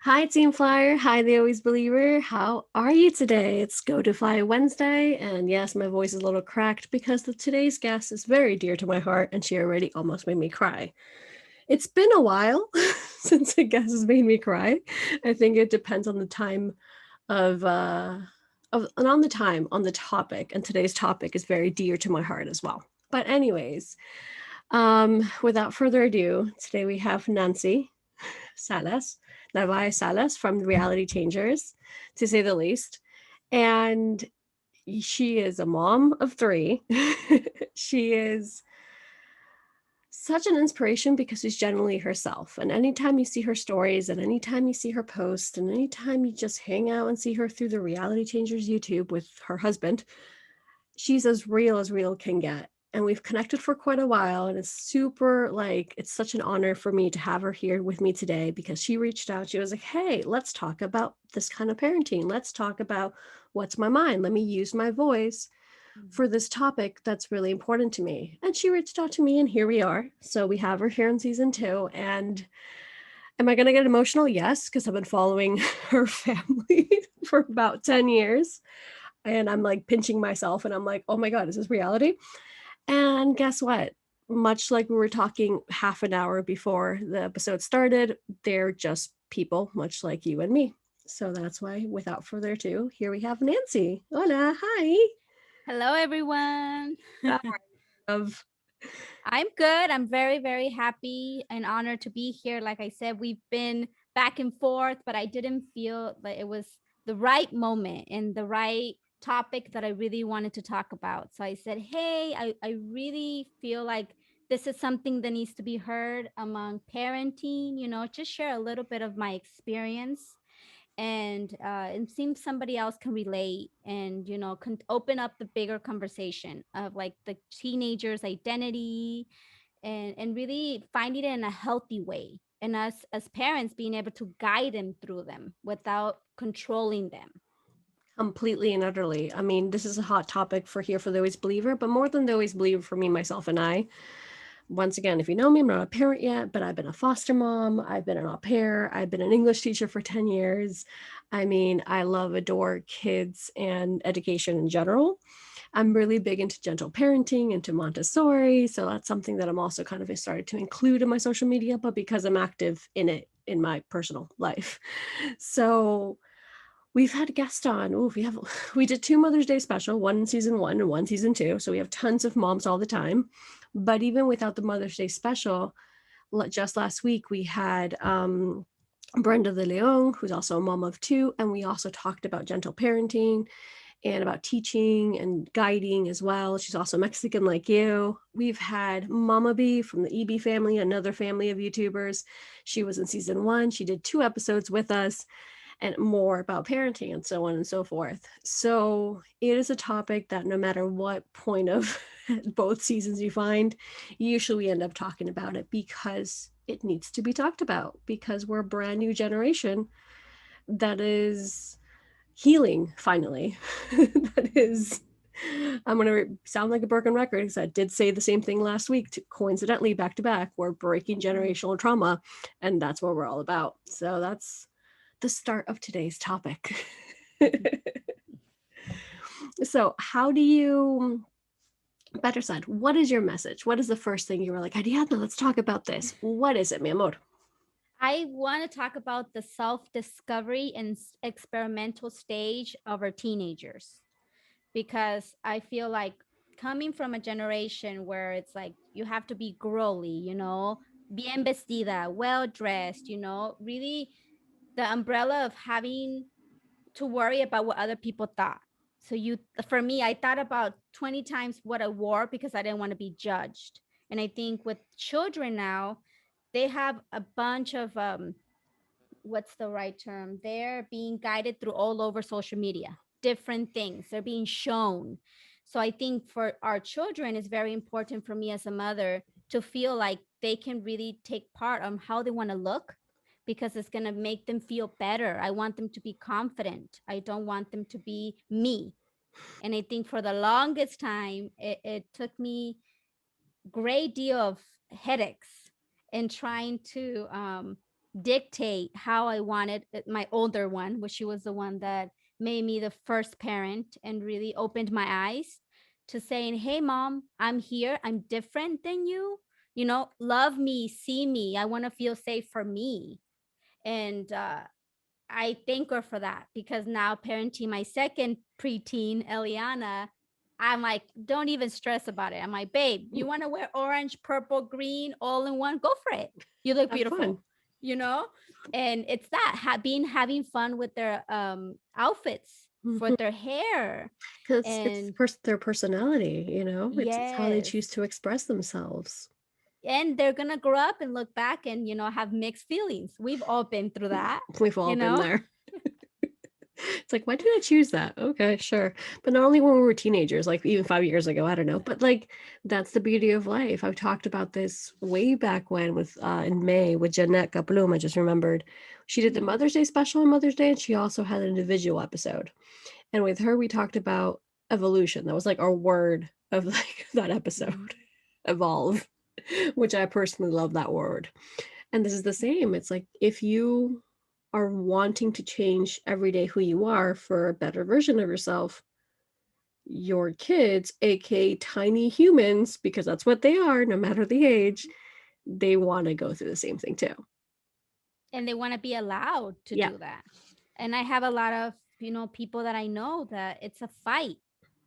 Hi, Team Flyer. Hi, the Always Believer. How are you today? It's Go to Fly Wednesday, and yes, my voice is a little cracked because today's guest is very dear to my heart, and she already almost made me cry. It's been a while since a guest has made me cry. I think it depends on the time of and on the time on the topic, and today's topic is very dear to my heart as well. But anyways, without further ado, today we have Nancy Salas, Narvaez Salas from the Reality Changers, to say the least. And she is a mom of three. She is such an inspiration because she's generally herself. And anytime you see her stories and anytime you see her post and anytime you just hang out and see her through the Reality Changers YouTube with her husband, she's as real can get. And we've connected for quite a while. And it's super it's such an honor for me to have her here with me today because she reached out. She was like, hey, let's talk about this kind of parenting. Let's talk about what's my mind. Let me use my voice for this topic that's really important to me. And she reached out to me, and here we are. So we have her here in season 2. And am I going to get emotional? Yes, because I've been following her family for about 10 years. And I'm like pinching myself and I'm like, oh my God, is this reality? And guess what? Much like we were talking half an hour before the episode started, they're just people, much like you and me. So that's why, without further ado, here we have Nancy. Hola, hi. Hello, everyone. How are you? I'm good. I'm very, very happy and honored to be here. Like I said, we've been back and forth, but I didn't feel like it was the right moment and the right topic that I really wanted to talk about. So I said, hey, I really feel like this is something that needs to be heard among parenting, just share a little bit of my experience and it seems somebody else can relate and can open up the bigger conversation of like the teenager's identity and really finding it in a healthy way, and us as parents being able to guide them through them without controlling them. Completely and utterly. I mean, this is a hot topic for here for the Always Believer, but more than the Always Believer for me, myself, and I. Once again, if you know me, I'm not a parent yet, but I've been a foster mom. I've been an au pair. I've been an English teacher for 10 years. I mean, I love, adore kids and education in general. I'm really big into gentle parenting, into Montessori. So that's something that I'm also kind of started to include in my social media, but because I'm active in it in my personal life. So we've had guests on. Oh, we did 2 Mother's Day special, one in season 1 and one season 2. So we have tons of moms all the time. But even without the Mother's Day special, just last week we had Brenda de Leon, who's also a mom of 2, and we also talked about gentle parenting and about teaching and guiding as well. She's also Mexican like you. We've had Mama B from the EB family, another family of YouTubers. She was in season 1. She did 2 episodes with us and more about parenting and so on and so forth. So it is a topic that no matter what point of both seasons you find, usually we end up talking about it because it needs to be talked about because we're a brand new generation that is healing finally. That is, I'm going to sound like a broken record because I did say the same thing last week, coincidentally, back to back. We're breaking generational trauma, and that's what we're all about. So that's the start of today's topic. So, how do you, better said, what is your message? What is the first thing you were like, Ariadna, let's talk about this? What is it, mi amor? I want to talk about the self discovery and experimental stage of our teenagers, because I feel like coming from a generation where it's like you have to be girly, bien vestida, well dressed, really the umbrella of having to worry about what other people thought. So for me, I thought about 20 times what I wore because I didn't want to be judged. And I think with children now, they have a bunch of what's the right term? They're being guided through all over social media, different things. They're being shown. So I think for our children, it's very important for me as a mother to feel like they can really take part on how they want to look, because it's going to make them feel better. I want them to be confident. I don't want them to be me. And I think for the longest time, it took me great deal of headaches in trying to dictate how I wanted my older one, which she was the one that made me the first parent and really opened my eyes to saying, "Hey, mom, I'm here. I'm different than you. Love me, see me. I want to feel safe for me." And I thank her for that because now parenting my second preteen, Eliana, I'm like, don't even stress about it. I'm like, babe, you want to wear orange, purple, green all in one? Go for it. You look Have beautiful, fun. you know? And it's that having fun with their outfits, with their hair. Because it's And their personality, it's how they yes. choose to express themselves. And they're gonna grow up and look back and have mixed feelings. We've all been through that, We've you all been know? there. It's like, why did I choose that? Okay, sure. But not only when we were teenagers, like even 5 years ago, I don't know. But like, that's the beauty of life. I've talked about this way back when with in May with Jeanette Kaplum. I just remembered she did the Mhm. Mother's Day special on Mother's Day, and she also had an individual episode. And with her, we talked about evolution. That was like our word of like that Mhm. episode, evolve, which I personally love that word. And this is the same. It's like if you are wanting to change every day who you are for a better version of yourself, your kids, aka tiny humans, because that's what they are, no matter the age, they want to go through the same thing too. And they want to be allowed to Yeah. do that. And I have a lot of people that I know that it's a fight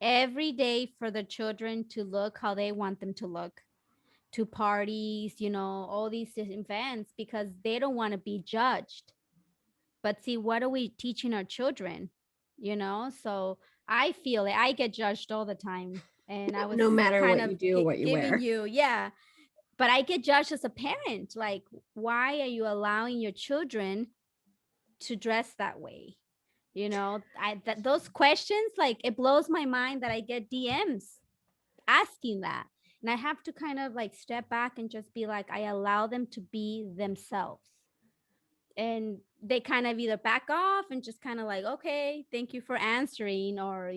every day for the children to look how they want them to look, to parties, all these events, because they don't want to be judged. But see, what are we teaching our children? So I feel it. I get judged all the time, and I was No matter kind what of you do or what you giving wear. you, yeah, but I get judged as a parent. Like, why are you allowing your children to dress that way? Those questions, like, it blows my mind that I get DMs asking that. And I have to kind of like step back and just be like, I allow them to be themselves. And they kind of either back off and just kind of like, okay, thank you for answering, or,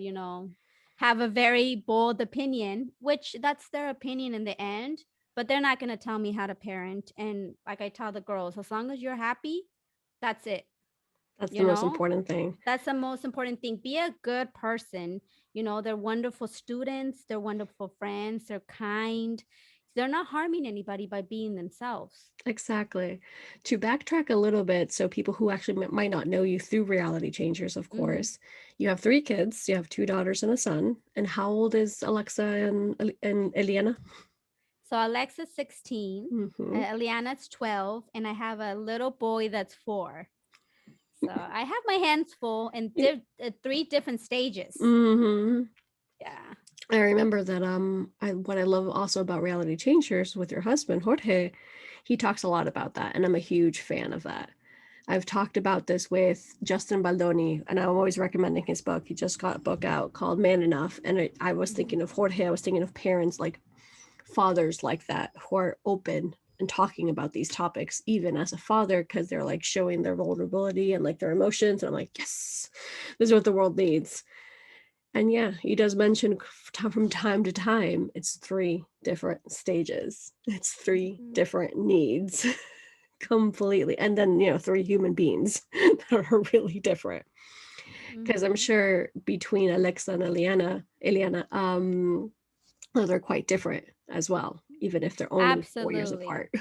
have a very bold opinion, which that's their opinion in the end, but they're not going to tell me how to parent. And like I tell the girls, as long as you're happy, that's it. That's the You most know, important thing. that's the most important thing. Be a good person. They're wonderful students, they're wonderful friends, they're kind. They're not harming anybody by being themselves. Exactly. To backtrack a little bit, so people who actually might not know you through Reality Changers, of Hmm. course, you have three kids. You have two daughters and a son. And how old is Alexa and Eliana? So Alexa's 16, Mm-hmm. Eliana's 12, and I have a little boy that's 4. So I have my hands full in 3 different stages. Mm-hmm. Yeah. I remember that what I love also about Reality Changers with your husband, Jorge, he talks a lot about that, and I'm a huge fan of that. I've talked about this with Justin Baldoni, and I'm always recommending his book. He just got a book out called Man Enough. And I was Mhm. thinking of Jorge, I was thinking of parents like fathers like that who are open and talking about these topics, even as a father, because they're like showing their vulnerability and like their emotions. And I'm like, yes, this is what the world needs. And yeah, he does mention from time to time, it's three different stages, it's three Mhm. different needs. Completely. And then, three human beings that are really different. Because I'm Mhm. sure between Alexa and Eliana, they're quite different as well, even if they're only 4 years Absolutely. apart.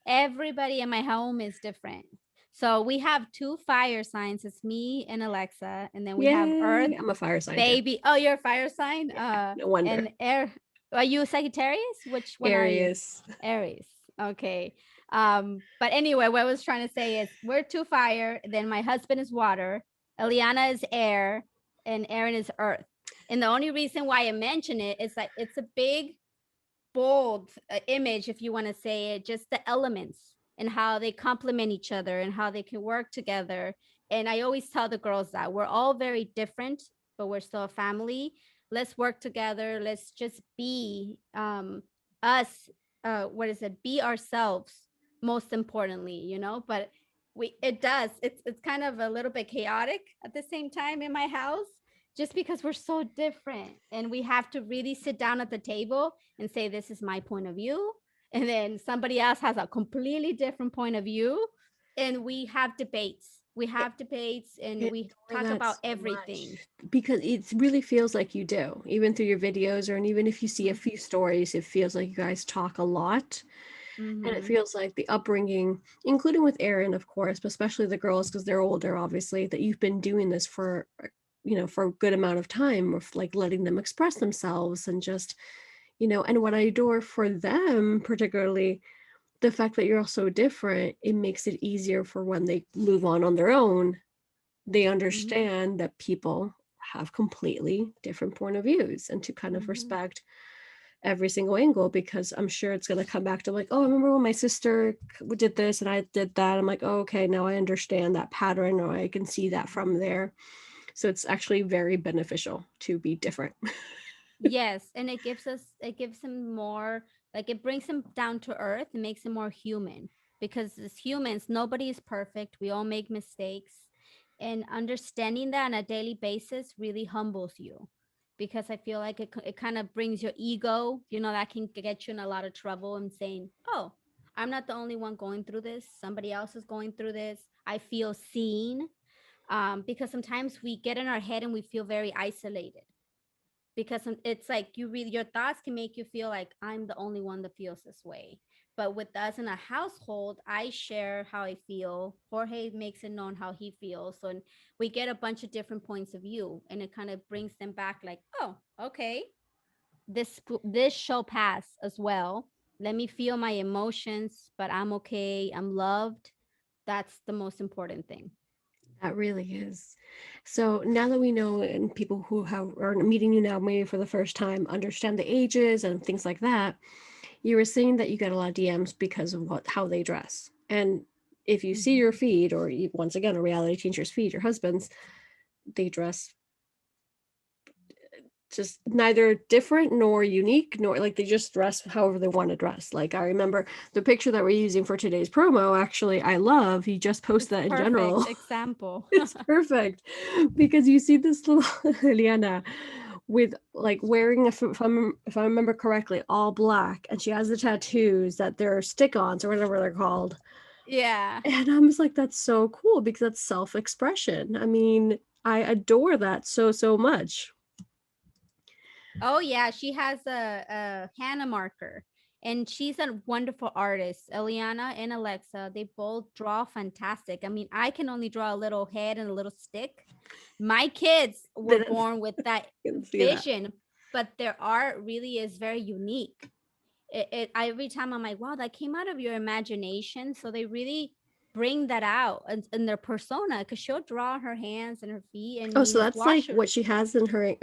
Everybody in my home is different. So we have 2 fire signs. It's me and Alexa, and then we have Earth, Yay! I'm a fire sign too. baby. Oh, you're a fire sign. Yeah, no wonder. And air. Are you Sagittarius? Which one are you? Aries. Aries. Okay. But anyway, what I was trying to say is we're 2 fire. Then my husband is water. Eliana is air, and Aaron is earth. And the only reason why I mention it is that it's a big bold image, if you want to say it, just the elements and how they complement each other and how they can work together. And I always tell the girls that we're all very different, but we're still a family. Let's work together. Let's just be us. What is it? Be ourselves, most importantly, But it's kind of a little bit chaotic at the same time in my house, just because we're so different, and we have to really sit down at the table and say, this is my point of view. And then somebody else has a completely different point of view. And we have debates. We I have debates and I we adore talk that about so everything. much because it really feels like you do, even through your videos, or and even if you see a Mhm. few stories, it feels like you guys talk a lot. And it Mhm. feels like the upbringing, including with Aaron, of course, but especially the girls because they're older, obviously, that you've been doing this for, for a good amount of time of like letting them express themselves and just, and what I adore for them, particularly the fact that you're all so different, it makes it easier for when they move on their own. They Mhm. understand that people have completely different point of views and to kind of Mhm. respect every single angle because I'm sure it's going to come back to like, oh, I remember when my sister did this and I did that. I'm like, oh, okay, now I understand that pattern or I can see that Mhm. from there. So it's actually very beneficial to be different. Yes, and it gives him more, like it brings him down to earth and makes him more human, because as humans nobody is perfect, we all make mistakes, and understanding that on a daily basis really humbles you, because I feel like it kind of brings your ego, that can get you in a lot of trouble, and saying, oh, I'm not the only one going through this, somebody else is going through this, I feel seen. Because sometimes we get in our head and we feel very isolated, because it's like you really, your thoughts can make you feel like I'm the only one that feels this way. But with us in a household, I share how I feel, Jorge makes it known how he feels, so and we get a bunch of different points of view, and it kind of brings them back like, oh, okay, this shall pass as well, let me feel my emotions, but I'm okay, I'm loved. That's the most important thing. That really is. So now that we know, and people who are meeting you now, maybe for the first time, understand the ages and things like that, you were saying that you get a lot of DMs because of how they dress. And if you see Mhm. your feed, or once again, a reality teacher's feed, your husband's, they dress just neither different nor unique, nor like they just dress however they want to dress. Like I remember the picture that we're using for today's promo, actually, I love, he just posted It's that in perfect general. example. It's perfect because you see this little Eliana with like wearing if I remember correctly, all black, and she has the tattoos that they're stick-ons or whatever they're called. Yeah. And I'm just like, that's so cool because that's self-expression. I mean, I adore that so much. Oh yeah, she has a Hannah marker, and she's a wonderful artist. Eliana and Alexa, they both draw fantastic. I mean, I can only draw a little head and a little stick. My kids were Didn't born with that see that. vision, but their art really is very unique. Every time I'm like, wow, that came out of your imagination. So they really bring that out in their persona, because she'll draw her hands and her feet, Oh, and you so just that's watch like her. what she has in her,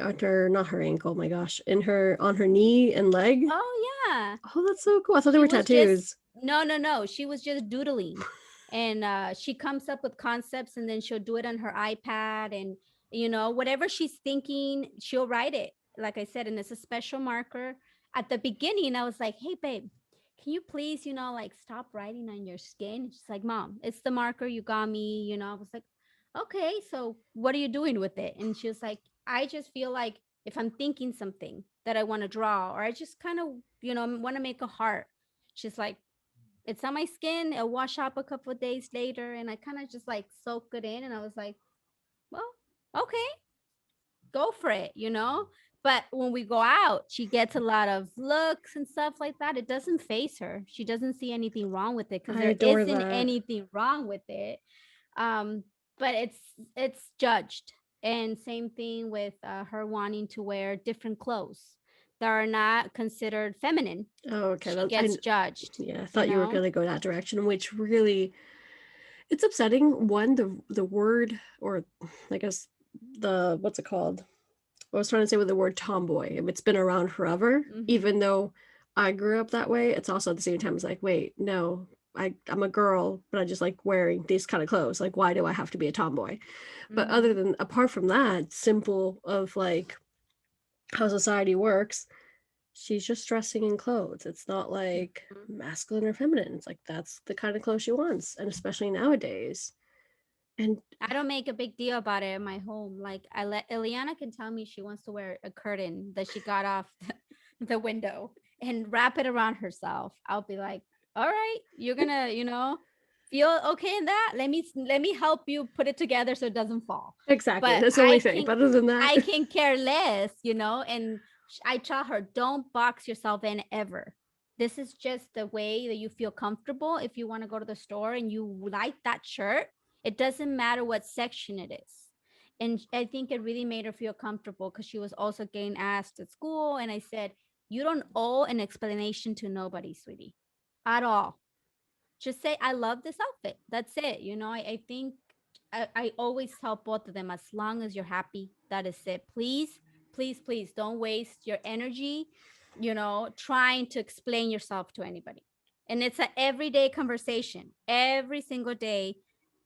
not her ankle, my gosh, in her, on her knee and leg. Oh yeah, Oh, that's so cool. I thought they she were was just, tattoos. no, she was just doodling, and she comes up with concepts, and then she'll do it on her iPad, and whatever she's thinking, she'll write it, like I said, and it's a special marker. At the beginning I was like, hey babe, can you please, like, stop writing on your skin? And she's like, mom, it's the marker you got me. I was like, okay, so what are you doing with it? And she was like, I just feel like if I'm thinking something that I want to draw, or I just kind of, want to make a heart. She's like, it's on my skin. It'll wash up a couple of days later. And I kind of just like soak it in. And I was like, well, okay, go for it. But when we go out, she gets a lot of looks and stuff like that. It doesn't phase her. She doesn't see anything wrong with it, because I there adore isn't that. anything wrong with it. um but it's judged. And same thing with her wanting to wear different clothes that are not considered feminine. Oh, okay. She gets judged Yeah, I you thought you were know gonna go that direction, which really, it's upsetting. One, the word, or I guess the, what's it called? I was trying to say with the word tomboy. It's been around forever, Mhm. even though I grew up that way. It's also at the same time, it's like, wait, no, I'm a girl, but I just like wearing these kind of clothes. Like, why do I have to be a tomboy? But other Mhm. than, apart from that, simple of like how society works, she's just dressing in clothes. It's not like Mhm. masculine or feminine. It's like that's the kind of clothes she wants, and especially nowadays. And I don't make a big deal about it in my home. Like, I let Ileana can tell me she wants to wear a curtain that she got off the window and wrap it around herself. I'll be like, all right, you're gonna, feel okay in that, let me help you put it together so it doesn't fall. Exactly. But That's the only thing. But other than that, I can care less, and I tell her, don't box yourself in ever. This is just the way that you feel comfortable. If you want to go to the store and you like that shirt, it doesn't matter what section it is. And I think it really made her feel comfortable because she was also getting asked at school. And I said, you don't owe an explanation to nobody, sweetie, at all. Just say, I love this outfit. That's it. I think I always tell both of them, as long as you're happy, that is it. Please, please, please don't waste your energy, trying to explain yourself to anybody. And it's an everyday conversation, every single day,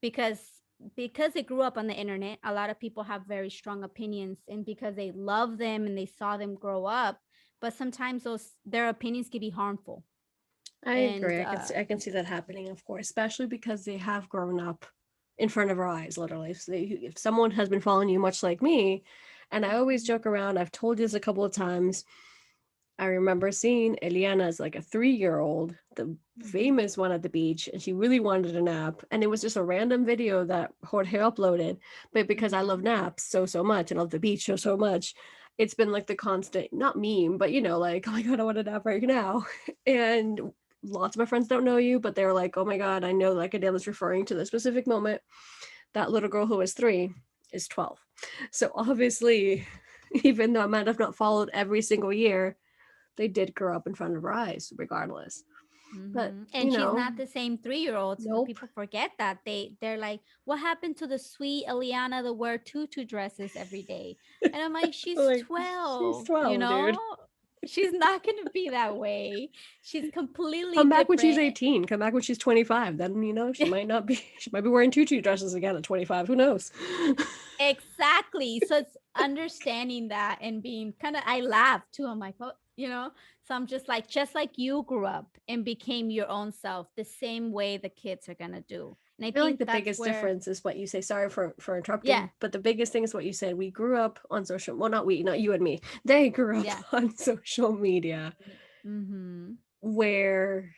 because they grew up on the internet. A lot of people have very strong opinions, and because they love them and they saw them grow up, but sometimes those their opinions can be harmful. I And agree. I can see that happening, of course, especially because they have grown up in front of our eyes, literally. So if someone has been following you, much like me, and I always joke around. I've told you this a couple of times. I remember seeing Eliana as like a 3 year old, the Mhm. famous one at the beach, and she really wanted a nap. And it was just a random video that Jorge uploaded. But because I love Mhm. naps so much and love the beach so much, it's been like the constant, not meme, but like, oh my God, I want a nap right now. And lots of my friends don't know you, but they're like, oh my God, I know like Adele's referring to the specific moment. That little girl who was 3 is 12. So obviously, even though I might have not followed every single year, they did grow up in front of our eyes regardless. But And she's not the same 3-year-olds. nope. People forget that they're like, what happened to the sweet Eliana that wear tutu dresses every day? And I'm like, she's Like, she's 12. 12, dude. She's not gonna be that way. She's completely Come back when she's different. 18. Come back when she's 25. Then, she might not be, she might be wearing tutu dresses again at 25. Who knows? Exactly. So it's understanding that and being kind of, I laugh too. I'm like, so I'm just like you grew up and became your own self, the same way the kids are going to do. And I I feel like think the that's biggest where, difference is what you say. Sorry for yeah, interrupting, but the biggest thing is what you said. We grew up on social, well, not we, not you and me. They grew up yeah. on social media Mm-hmm. where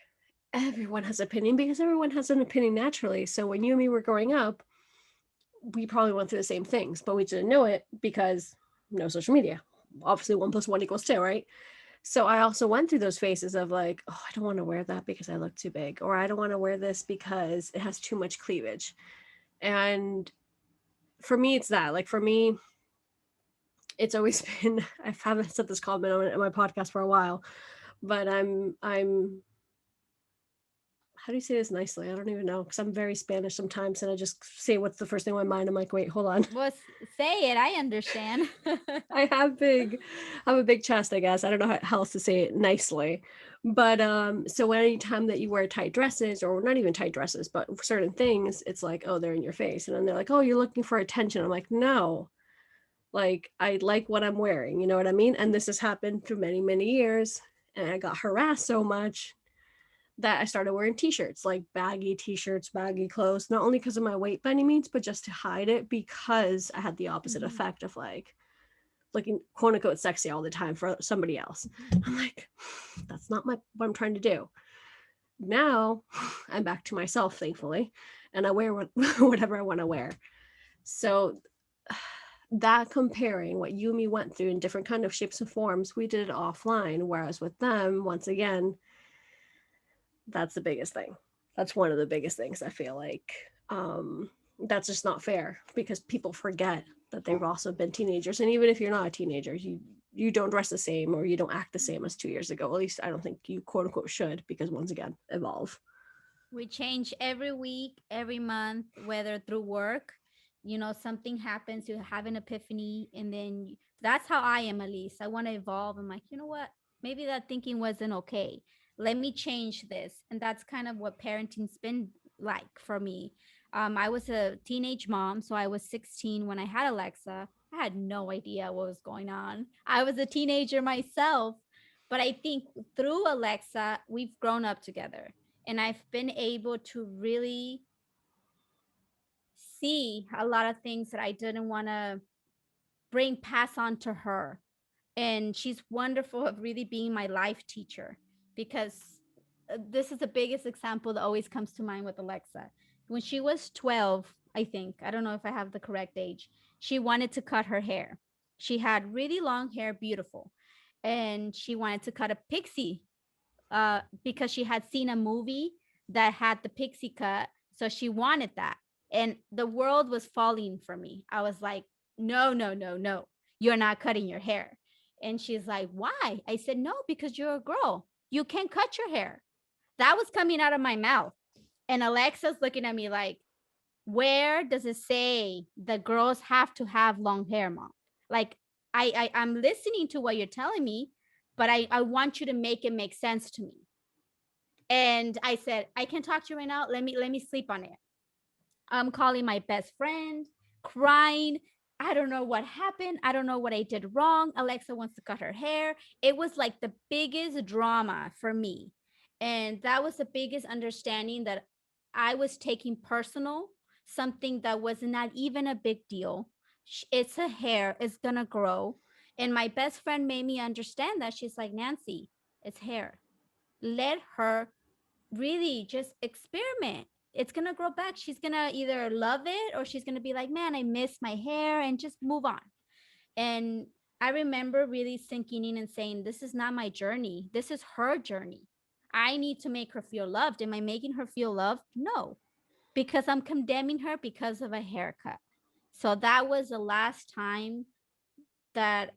everyone has opinion because everyone has an opinion naturally. So when you and me were growing up, we probably went through the same things, but we didn't know it because no social media. Obviously, one plus one equals two, right? So I also went through those phases of like, oh, I don't want to wear that because I look too big, or I don't want to wear this because it has too much cleavage. And for me, it's that. Like for me, it's always been. I haven't said this comment on my podcast for a while, but I'm how do you say this nicely? I don't even know because I'm very Spanish sometimes, and I just say what's the first thing in my mind. I'm like, wait, hold on. Well, say it. I understand. I have big, I have a big chest. I guess I don't know how else to say it nicely, but so anytime that you wear tight dresses, or not even tight dresses, but certain things, it's like, oh, they're in your face, and then they're like, oh, you're looking for attention. I'm like, no, like I like what I'm wearing. You know what I mean? And this has happened through many years, and I got harassed so much that I started wearing t-shirts, like baggy t-shirts, baggy clothes, not only because of my weight by any means, but just to hide it because I had the opposite Mhm. effect of like looking quote unquote sexy all the time for somebody else. I'm like, that's not what I'm trying to do. Now I'm back to myself, thankfully, and I wear whatever I want to wear. So that comparing what you and me went through in different kind of shapes and forms, we did it offline. Whereas with them, once again, that's the biggest thing. That's one of the biggest things I feel like. That's just not fair because people forget that they've also been teenagers, and even if you're not a teenager, you don't dress the same or you don't act the same as 2 years ago. At least I don't think you quote unquote should, because once again, evolve. We change every week, every month, whether through work, something happens, you have an epiphany, and then that's how I am, at least. I want to evolve. I'm like, you know what? Maybe that thinking wasn't okay. Let me change this. And that's kind of what parenting's been like for me. I was a teenage mom, so I was 16 when I had Alexa. I had no idea what was going on. I was a teenager myself, but I think through Alexa, we've grown up together, and I've been able to really see a lot of things that I didn't want to bring pass on to her. And she's wonderful at really being my life teacher, because this is the biggest example that always comes to mind with Alexa. When she was 12, I think, I don't know if I have the correct age, she wanted to cut her hair. She had really long hair, beautiful. And she wanted to cut a pixie because she had seen a movie that had the pixie cut. So she wanted that. And the world was falling for me. I was like, no, no, no, no, you're not cutting your hair. And she's like, why? I said, no, because you're a girl. You can't cut your hair. That was coming out of my mouth. And Alexa's looking at me like, where does it say that girls have to have long hair, mom? Like, I'm listening to what you're telling me, but I want you to make it make sense to me. And I said, I can talk to you right now. Let me sleep on it. I'm calling my best friend, crying. I don't know what happened. I don't know what I did wrong. Alexa wants to cut her hair. It was like the biggest drama for me. And that was the biggest understanding that I was taking personal, something that was not even a big deal. It's a hair, it's going to grow. And my best friend made me understand that. She's like, Nancy, it's hair. Let her really just experiment. It's gonna grow back. She's gonna either love it or she's gonna be like, man, I miss my hair, and just move on. And I remember really sinking in and saying, this is not my journey. This is her journey. I need to make her feel loved. Am I making her feel loved? No, because I'm condemning her because of a haircut. So that was the last time that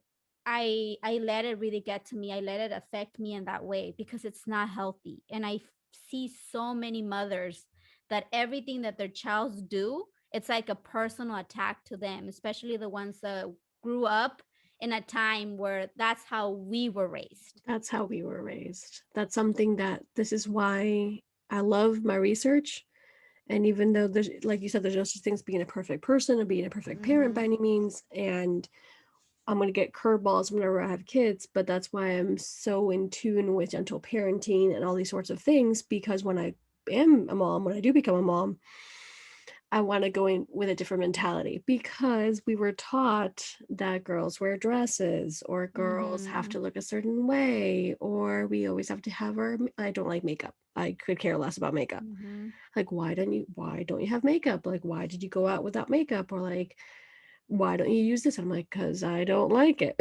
I let it really get to me. I let it affect me in that way because it's not healthy. And see so many mothers that everything that their childs do, it's like a personal attack to them, especially the ones that grew up in a time where that's how we were raised. That's how we were raised. That's something that this is why I love my research. And even though there's, like you said, there's no such thing as being a perfect person or being a perfect parent by Mm-hmm. any means. And I'm going to get curveballs whenever I have kids, but that's why I'm so in tune with gentle parenting and all these sorts of things. Because when I am a mom, when I do become a mom, I want to go in with a different mentality because we were taught that girls wear dresses or girls have Mm-hmm. to look a certain way or we always have to have our I don't like makeup. I could care less about makeup. Mm-hmm. Like why don't you have makeup? Like why did you go out without makeup or like why don't you use this? I'm like cuz I don't like it.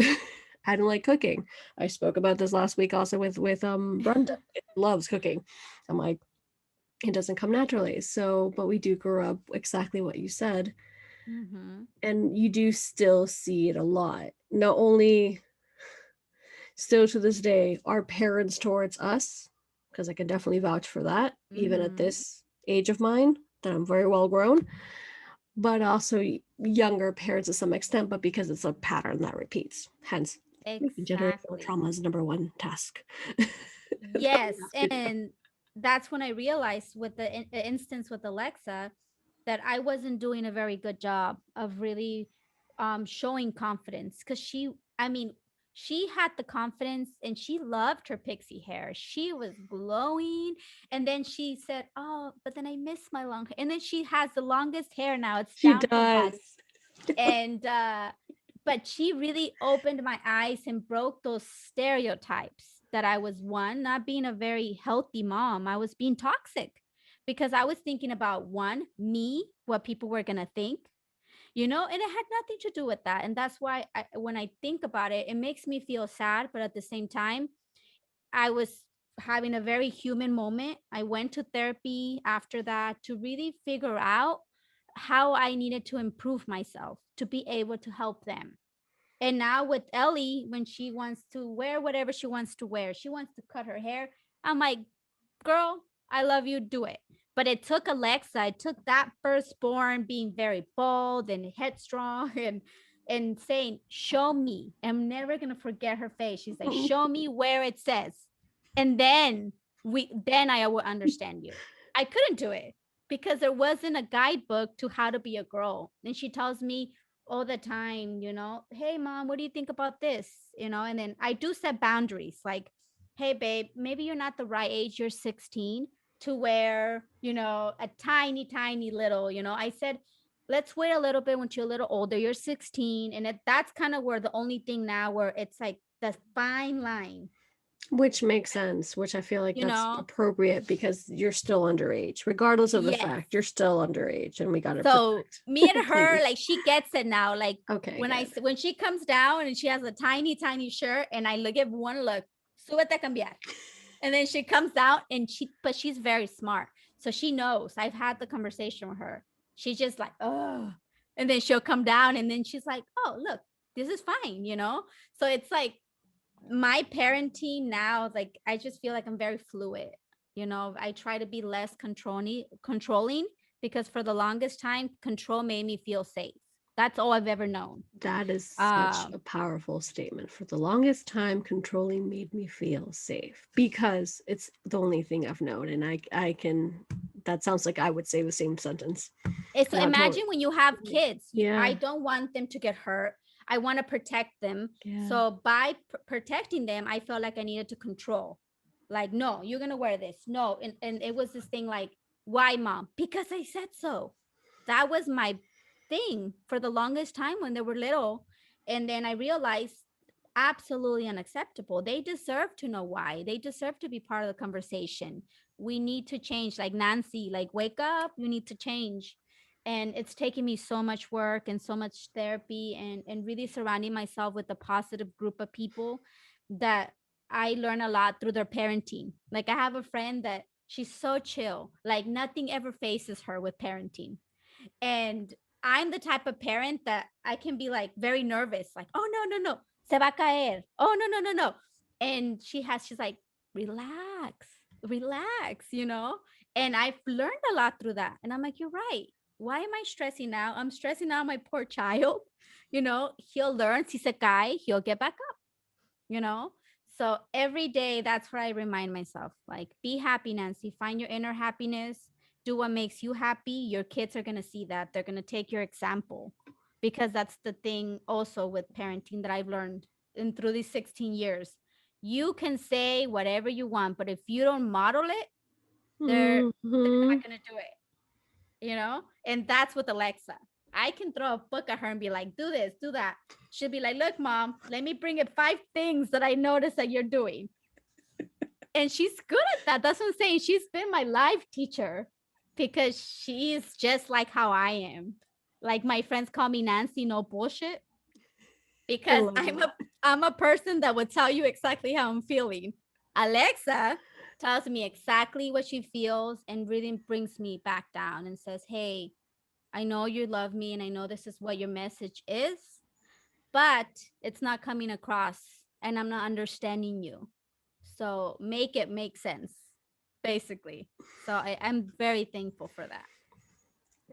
I don't like cooking. I spoke about this last week also with Brenda. Loves cooking. I'm like it doesn't come naturally. So, but we do grow up exactly what you said. Mm-hmm. And you do still see it a lot. Not only still to this day, our parents towards us, because I can definitely vouch for that, even at Mm-hmm. this age of mine, that I'm very well grown, but also younger parents to some extent, but because it's a pattern that repeats. Hence, making generational Exactly. trauma is number one task that we Yes, have to do. and that's when I realized with the instance with Alexa that I wasn't doing a very good job of really showing confidence because I mean, she had the confidence and she loved her pixie hair. She was glowing. And then she said, oh, but then I miss my long hair. And then she has the longest hair now. It's She down her butt. does. And but she really opened my eyes and broke those stereotypes that I was, one, not being a very healthy mom. I was being toxic because I was thinking about, one, me, what people were going to think, and it had nothing to do with that. And that's why when I think about it, it makes me feel sad, but at the same time, I was having a very human moment. I went to therapy after that to really figure out how I needed to improve myself to be able to help them. And now with Ellie, when she wants to wear whatever she wants to wear, she wants to cut her hair. I'm like, girl, I love you, do it. But it took Alexa, it took that firstborn being very bold and headstrong and saying, show me. I'm never gonna forget her face. She's like, show me where it says. And then I will understand you. I couldn't do it because there wasn't a guidebook to how to be a girl. And she tells me all the time, hey mom, what do you think about this? And then I do set boundaries like, hey babe, maybe you're not the right age, you're 16 to wear, a tiny little, I said, let's wait a little bit when you're a little older, you're 16. And that's kind of where the only thing now where it's like the fine line. Which makes sense, which I feel like you that's know? appropriate because you're still underage, regardless of the Yes. fact you're still underage and we got to So protect. me and her, Please. like she gets it now. Like Okay, when good. when she comes down and she has a tiny, tiny shirt, and I look at one look, súbete a cambiar. And then she comes out and but she's very smart. So she knows. I've had the conversation with her. She's just like, oh. And then she'll come down and then she's like, oh, look, this is fine, you know? So it's like my parenting now, like I just feel like I'm very fluid. You know, I try to be less controlling because for the longest time, control made me feel safe. That's all I've ever known. That is such a Um, powerful statement. For the longest time, controlling made me feel safe because it's the only thing I've known, and I can. That sounds like I would say the same sentence. it's Yeah, totally. imagine when you have kids, I Yeah, don't want them to get hurt. I want to protect them. yeah. So by protecting them, I felt like I needed to control. Like, no, you're gonna wear this. No, and it was this thing like, why, mom? Because I said so. That was my thing for the longest time when they were little, and then I realized absolutely unacceptable. They deserve to know why. They deserve to be part of the conversation. We need to change. Like Nancy, like wake up. You need to change and it's taken me so much work and so much therapy and really surrounding myself with a positive group of people that I learn a lot through their parenting. Like I have a friend that she's so chill, like nothing ever faces her with parenting. And I'm the type of parent that I can be like very nervous, like, oh no, no, no, se va a caer. Oh no, no, no, no. And she's like, relax, relax, you know? And I've learned a lot through that. And I'm like, you're right. Why am I stressing out? I'm stressing out my poor child. You know, he'll learn, si se cae, he'll get back up, you know? So every day, that's where I remind myself like, be happy, Nancy. Find your inner happiness. Do what makes you happy. Your kids are going to see that. They're going to take your example because that's the thing also with parenting that I've learned in through these 16 years. You can say whatever you want, but if you don't model it, they're Hmm. not going to do it, you know? And that's with Alexa. I can throw a book at her and be like, do this, do that. She'll be like, look, mom, let me bring it 5 things that I noticed that you're doing. And she's good at that. That's what I'm saying. She's been my life teacher because she's just like how I am. Like my friends call me Nancy, no bullshit, I because love that. I'm a person that would tell you exactly how I'm feeling. Alexa tells me exactly what she feels and really brings me back down and says, hey, I know you love me and I know this is what your message is, but it's not coming across and I'm not understanding you. So make it make sense, basically. So I'm very thankful for that.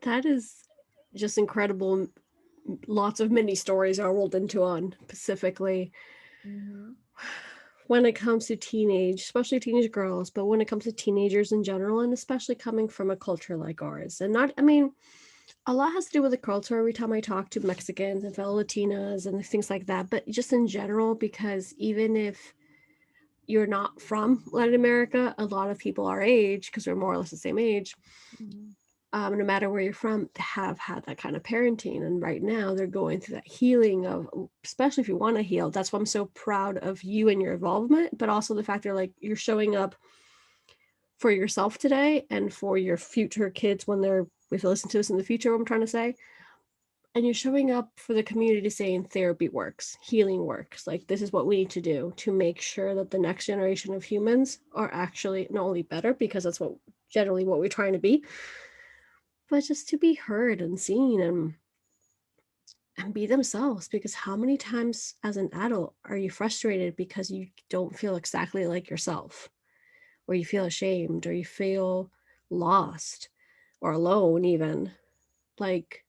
That is just incredible. Lots of mini stories are rolled into one, specifically Mm-hmm. when it comes to teenage, especially teenage girls, but when it comes to teenagers in general, and especially coming from a culture like ours. And not, I mean, a lot has to do with the culture every time I talk to Mexicans and fellow Latinas and things like that, but just in general, because even if you're not from Latin America, a lot of people our age, because we're more or less the same age, Mm-hmm. no matter where you're from, have had that kind of parenting. And right now they're going through that healing of, especially if you want to heal. That's why I'm so proud of you and your involvement, but also the fact that like you're showing up for yourself today and for your future kids when they're, if they listen to this in the future, what I'm trying to say. And you're showing up for the community saying therapy works, healing works. Like this is what we need to do to make sure that the next generation of humans are actually not only better, because that's what generally what we're trying to be, but just to be heard and seen and be themselves. Because how many times as an adult are you frustrated because you don't feel exactly like yourself, or you feel ashamed, or you feel lost or alone even? Like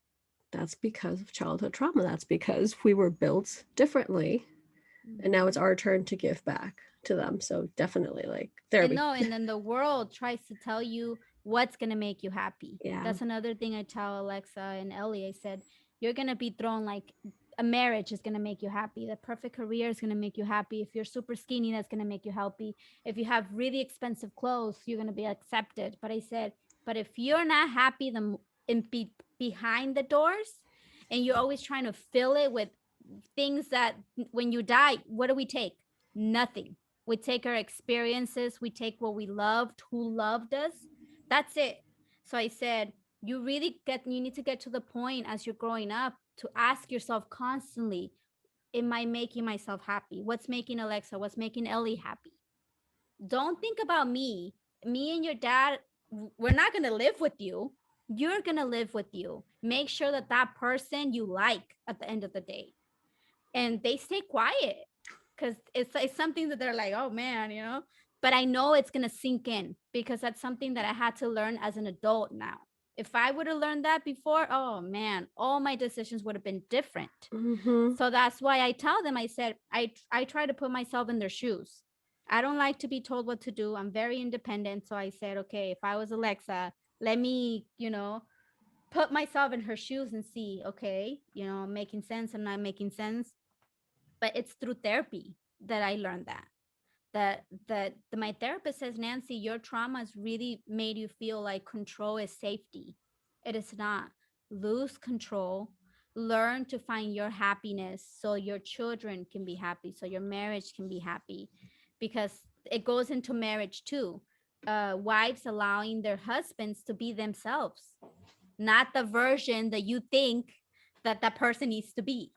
that's because of childhood trauma. That's because we were built differently, and now it's Mm-hmm. our turn to give back to them. So definitely like And therapy. no, and then the world tries to tell you what's gonna make you happy. Yeah. That's another thing I tell Alexa and Ellie. I said, you're gonna be thrown like a marriage is gonna make you happy. The perfect career is gonna make you happy. If you're super skinny, that's gonna make you happy. If you have really expensive clothes, you're gonna be accepted. But I said, but if you're not happy behind the doors, and you're always trying to fill it with things that when you die, what do we take? Nothing. We take our experiences, we take what we loved, who loved us. That's it. So I said, you need to get to the point as you're growing up to ask yourself constantly, am I making myself happy? What's making Alexa? What's making Ellie happy? Don't think about me. Me and your dad, we're not going to live with you. You're going to live with you. Make sure that that person you like at the end of the day. And they stay quiet because it's something that they're like, oh man, you know. But I know it's going to sink in because that's something that I had to learn as an adult now. If I would have learned that before, oh man, all my decisions would have been different. Mm-hmm. So that's why I tell them, I said, I try to put myself in their shoes. I don't like to be told what to do. I'm very independent. So I said, okay, if I was Alexa, let me, put myself in her shoes and see, okay, I'm making sense, I'm not making sense. But it's through therapy that I learned that my therapist says, Nancy, your trauma has really made you feel like control is safety. It is not. Lose control. Learn to find your happiness so your children can be happy, so your marriage can be happy, because it goes into marriage too. Wives allowing their husbands to be themselves, not the version that you think that that person needs to be.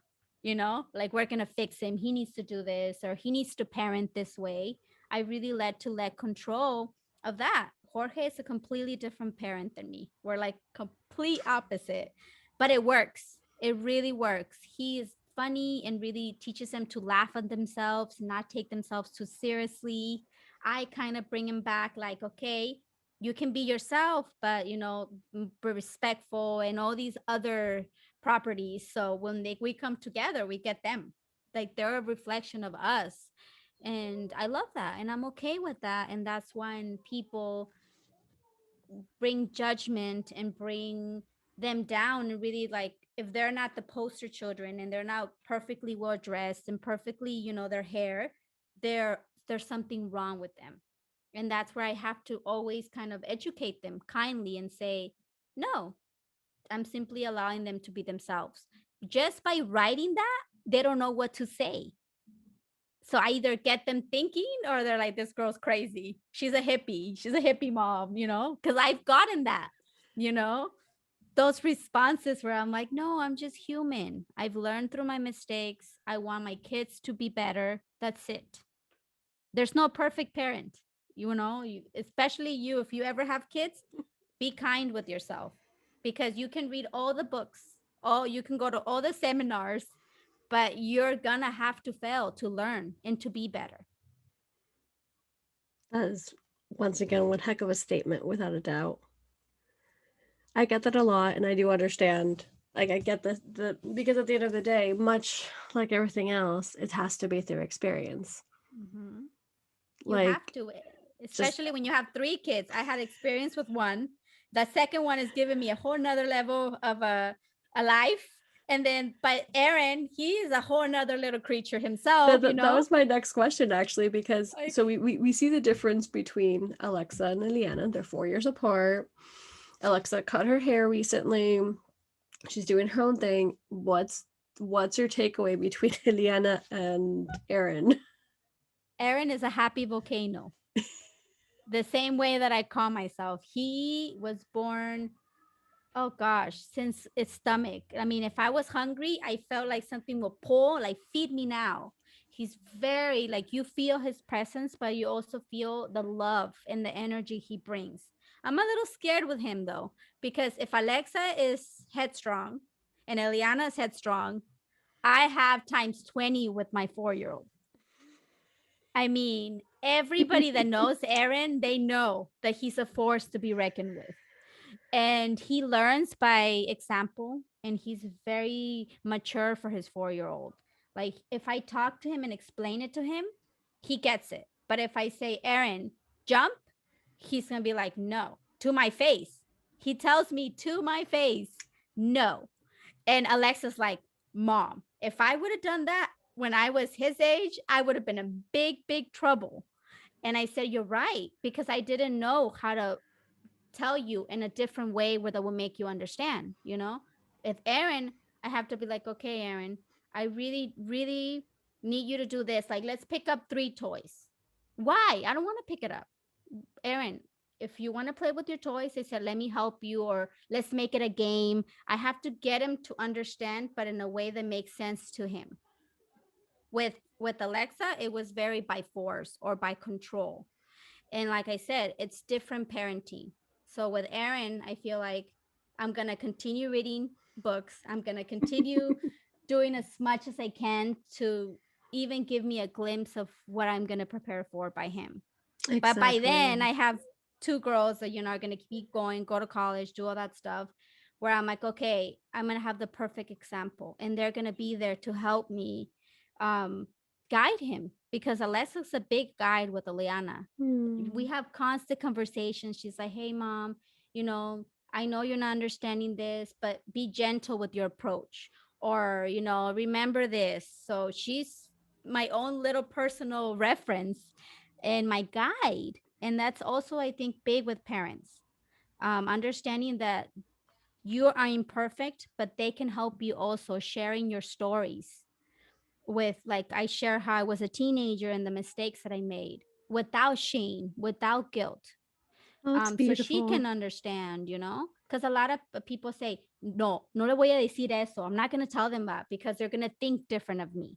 Like, we're gonna fix him. He needs to do this, or he needs to parent this way. I really let control of that. Jorge is a completely different parent than me. We're like complete opposite, but it works. It really works. He is funny and really teaches them to laugh at themselves, not take themselves too seriously. I kind of bring him back, like, okay, you can be yourself, but be respectful and all these other properties. So when we come together, we get them. Like, they're a reflection of us. And I love that. And I'm okay with that. And that's when people bring judgment and bring them down, and really, like, if they're not the poster children and they're not perfectly well dressed and perfectly, their hair, there's something wrong with them. And that's where I have to always kind of educate them kindly and say, no, I'm simply allowing them to be themselves. Just by writing that, they don't know what to say. So I either get them thinking, or they're like, this girl's crazy. She's a hippie. She's a hippie mom, because I've gotten that, you know, those responses where I'm like, no, I'm just human. I've learned through my mistakes. I want my kids to be better. That's it. There's no perfect parent, especially you, if you ever have kids, be kind with yourself, because you can read all the books, you can go to all the seminars, but you're gonna have to fail to learn and to be better. That is, once again, one heck of a statement, without a doubt. I get that a lot, and I do understand. Like, I get the because at the end of the day, much like everything else, it has to be through experience. Mm-hmm. You have Like, to, just especially when you have three kids. I had experience with one. The second one is giving me a whole nother level of a life. And then, but Aaron, he is a whole nother little creature himself, that was my next question, actually, because Like, so we see the difference between Alexa and Eliana. They're 4 years apart. Alexa cut her hair recently. She's doing her own thing. What's your takeaway between Eliana and Aaron? Aaron is a happy volcano. The same way that I call myself. He was born, oh gosh, since its stomach. I mean, if I was hungry, I felt like something would pull, like, feed me now. He's very, like, you feel his presence, but you also feel the love and the energy he brings. I'm a little scared with him though, because if Alexa is headstrong and Eliana is headstrong, I have times 20 with my 4-year old. I mean, everybody that knows Aaron, they know that he's a force to be reckoned with. And he learns by example, and he's very mature for his 4-year old. Like, if I talk to him and explain it to him, he gets it. But if I say, Aaron, jump, he's going to be like, no, to my face. He tells me to my face, no. And Alexa's like, Mom, if I would have done that when I was his age, I would have been in big, big trouble. And I said, you're right, because I didn't know how to tell you in a different way where that will make you understand. If Aaron, I have to be like, okay, Aaron, I really, really need you to do this. Like, let's pick up 3 toys. Why? I don't want to pick it up. Aaron, if you want to play with your toys, they said, let me help you, or let's make it a game. I have to get him to understand, but in a way that makes sense to him. With Alexa, it was very by force or by control. And like I said, it's different parenting. So with Aaron, I feel like I'm going to continue reading books. I'm going to continue doing as much as I can to even give me a glimpse of what I'm going to prepare for by him. But by then, Exactly. I have two girls that, are going to keep going, go to college, do all that stuff. Where I'm like, okay, I'm going to have the perfect example. And they're going to be there to help me um, guide him, because Alessa's a big guide with Eliana. We Hmm. have constant conversations. She's like, hey, mom, you know, I know you're not understanding this, but be gentle with your approach. Or, remember this. So she's my own little personal reference and my guide. And that's also, I think, big with parents. Understanding that you are imperfect, but they can help you also sharing your stories with, like, I share how I was a teenager and the mistakes that I made without shame, without guilt. Oh, it's So she beautiful. can understand, because a lot of people say, no, no le voy a decir eso. I'm not going to tell them that because they're going to think different of me.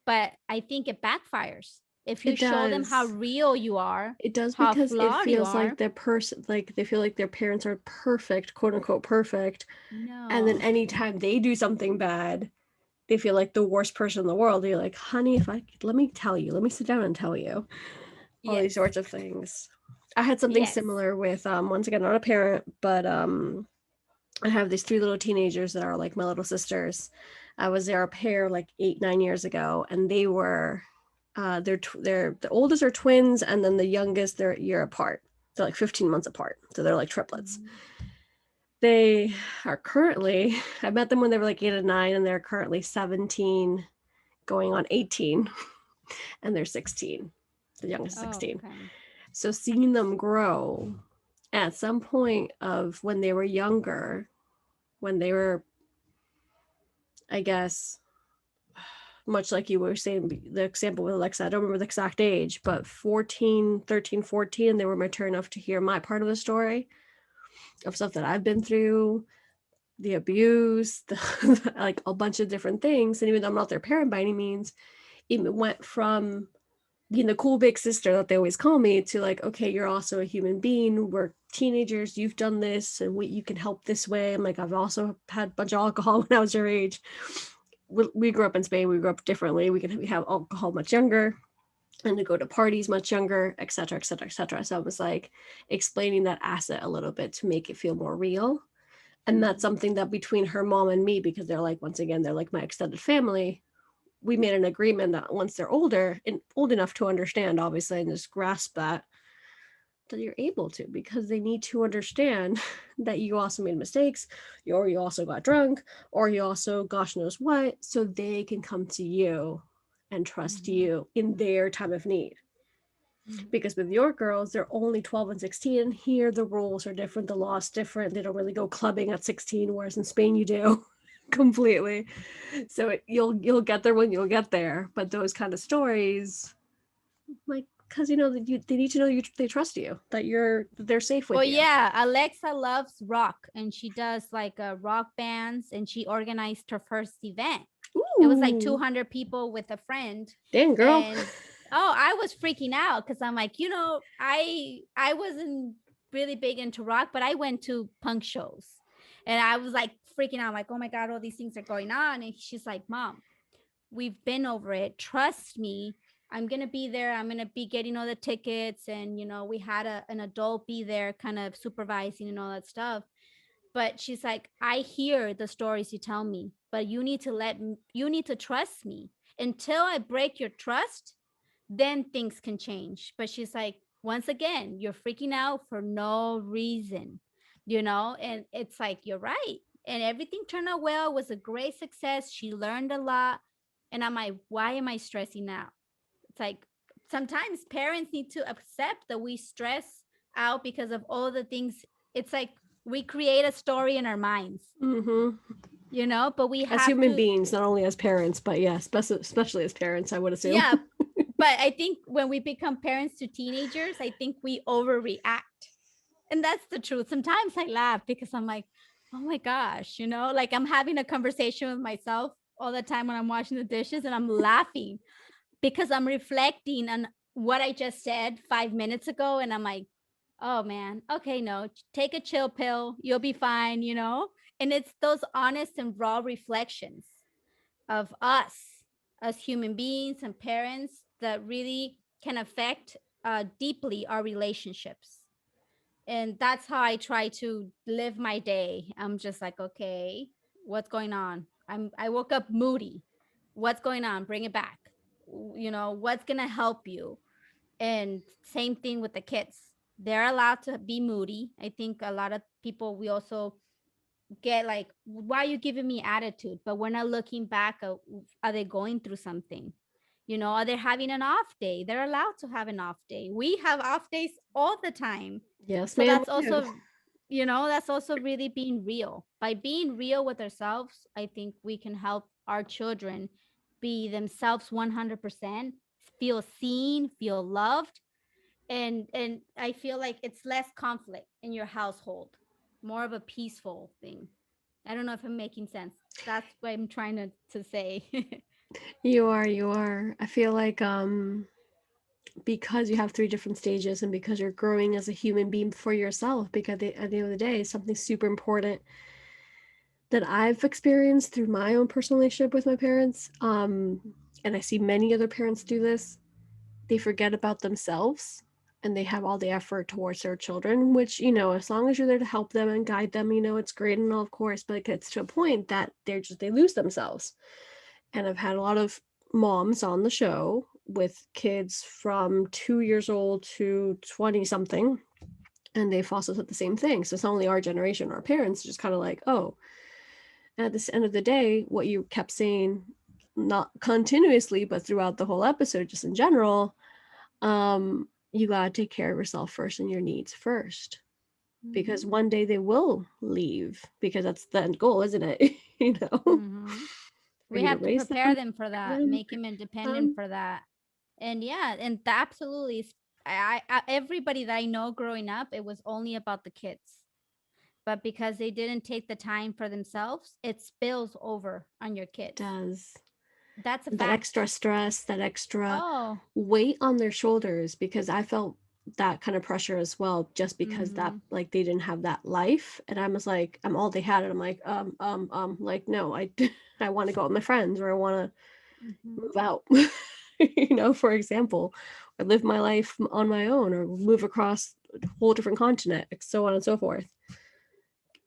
But I think it backfires. If you It show them how does. real you are, It does how because it flawed you feels like are. their person, like they feel like their parents are perfect, quote unquote perfect. And then No. anytime they do something bad, they feel like the worst person in the world. You're like, honey, if I let me tell you, let me sit down and tell you all these Yes. sorts of things. I had something Yes. similar with once again not a parent, but I have these three little teenagers that are like my little sisters. I was their pair like 8, 9 years ago, and they were they're the oldest are twins, and then the youngest they're a year apart. They're like 15 months apart, so they're like triplets. Mhm. They are currently I met them when they were like 8 and 9, and they're currently 17, going on 18, and they're 16. The youngest is Oh, 16. okay. So seeing them grow at some point of when they were younger, when they were, I guess, much like you were saying, the example with Alexa, I don't remember the exact age, but 14, 13, 14, they were mature enough to hear my part of the story of stuff that I've been through, the abuse, like a bunch of different things. And even though I'm not their parent by any means, it went from being the cool big sister that they always call me to like, okay, you're also a human being. We're teenagers. You've done this, and you can help this way. I'm like, I've also had a bunch of alcohol when I was your age. We grew up in Spain. We grew up differently. We have alcohol much younger, and to go to parties much younger, et cetera, et cetera, et cetera. So I was like explaining that asset a little bit to make it feel more real. And that's Mhm. something that between her mom and me, because they're like, once again, they're like my extended family, we made an agreement that once they're older and old enough to understand, obviously, and just grasp that you're able to, because they need to understand that you also made mistakes, or you also got drunk, or you also gosh knows what, so they can come to you and trust Mhm. you in their time of need. Mhm. Because with your girls, they're only 12 and 16. Here, the rules are different, the law's different. They don't really go clubbing at 16, whereas in Spain, you do completely. So you'll get there when you'll get there. But those kind of stories, like, because that they need to know they trust you, that they're safe Well, with you. yeah, Alexa loves rock and she does like rock bands, and she organized her first event. It was like Ooh, 200 people with a friend. dang girl. And oh, I was freaking out because I'm like, I wasn't really big into rock, but I went to punk shows. And I was like freaking out, like, oh my God, all these things are going on. And she's like, Mom, we've been over it. Trust me. I'm going to be there. I'm going to be getting all the tickets. And, we had an adult be there kind of supervising and all that stuff. But she's like, I hear the stories you tell me, but you need to trust me. Until I break your trust, then things can change. But she's like, once again, you're freaking out for no reason, and it's like, you're right. And everything turned out well. It was a great success. She learned a lot. And I'm like, why am I stressing out? It's like sometimes parents need to accept that we stress out because of all the things. It's like we create a story in our minds, Mm-hmm. but we As have human to, beings, not only as parents, but yeah, especially as parents, I would yeah, assume. But I think when we become parents to teenagers, I think we overreact. And that's the truth. Sometimes I laugh because I'm like, oh my gosh, like I'm having a conversation with myself all the time when I'm washing the dishes and I'm laughing because I'm reflecting on what I just said 5 minutes ago. And I'm like, oh man, okay, no, take a chill pill. You'll be fine. And it's those honest and raw reflections of us as human beings and parents that really can affect deeply our relationships. And that's how I try to live my day. I'm just like, okay, what's going on? I woke up moody. What's going on? Bring it back. What's going to help you? And same thing with the kids. They're allowed to be moody. I think a lot of people, we also get like, why are you giving me attitude? But we're not looking back at, are they going through something? Are they having an off day? They're allowed to have an off day. We have off days all the time. Yes, So ma'am, that's we do. also really being real. By being real with ourselves, I think we can help our children be themselves 100%, feel seen, feel loved, and I feel like it's less conflict in your household, more of a peaceful thing. I don't know if I'm making sense. That's what I'm trying to say. You are, you are. I feel like because you have three different stages and because you're growing as a human being for yourself, because at the end of the day, something super important that I've experienced through my own personal relationship with my parents, and I see many other parents do this, they forget about themselves and they have all the effort towards their children, which, as long as you're there to help them and guide them, it's great and all, of course, but it gets to a point that they lose themselves. And I've had a lot of moms on the show with kids from 2 years old to 20 something, and they've also said the same thing. So it's not only our generation, our parents just kind of like, oh, and at the end of the day, what you kept saying, not continuously, but throughout the whole episode, just in general, you gotta take care of yourself first and your needs first. Because Mm-hmm. one day they will leave, because that's the end goal, isn't it? Mm-hmm. For We you to have to raise prepare them, them for care that, them, make him independent them. for that. And yeah, and absolutely, everybody that I know growing up, it was only about the kids. But because they didn't take the time for themselves, it spills over on your It kids. does. That's a That extra fact. stress, that extra Oh. weight on their shoulders, because I felt that kind of pressure as well, just because that, Mm-hmm. like, they didn't have that life, and I was like, I'm all they had, and I'm like, like, no, I I want to go with my friends, or I want to Mm-hmm. move out. For example, or live my life on my own, or move across a whole different continent, so on and so forth.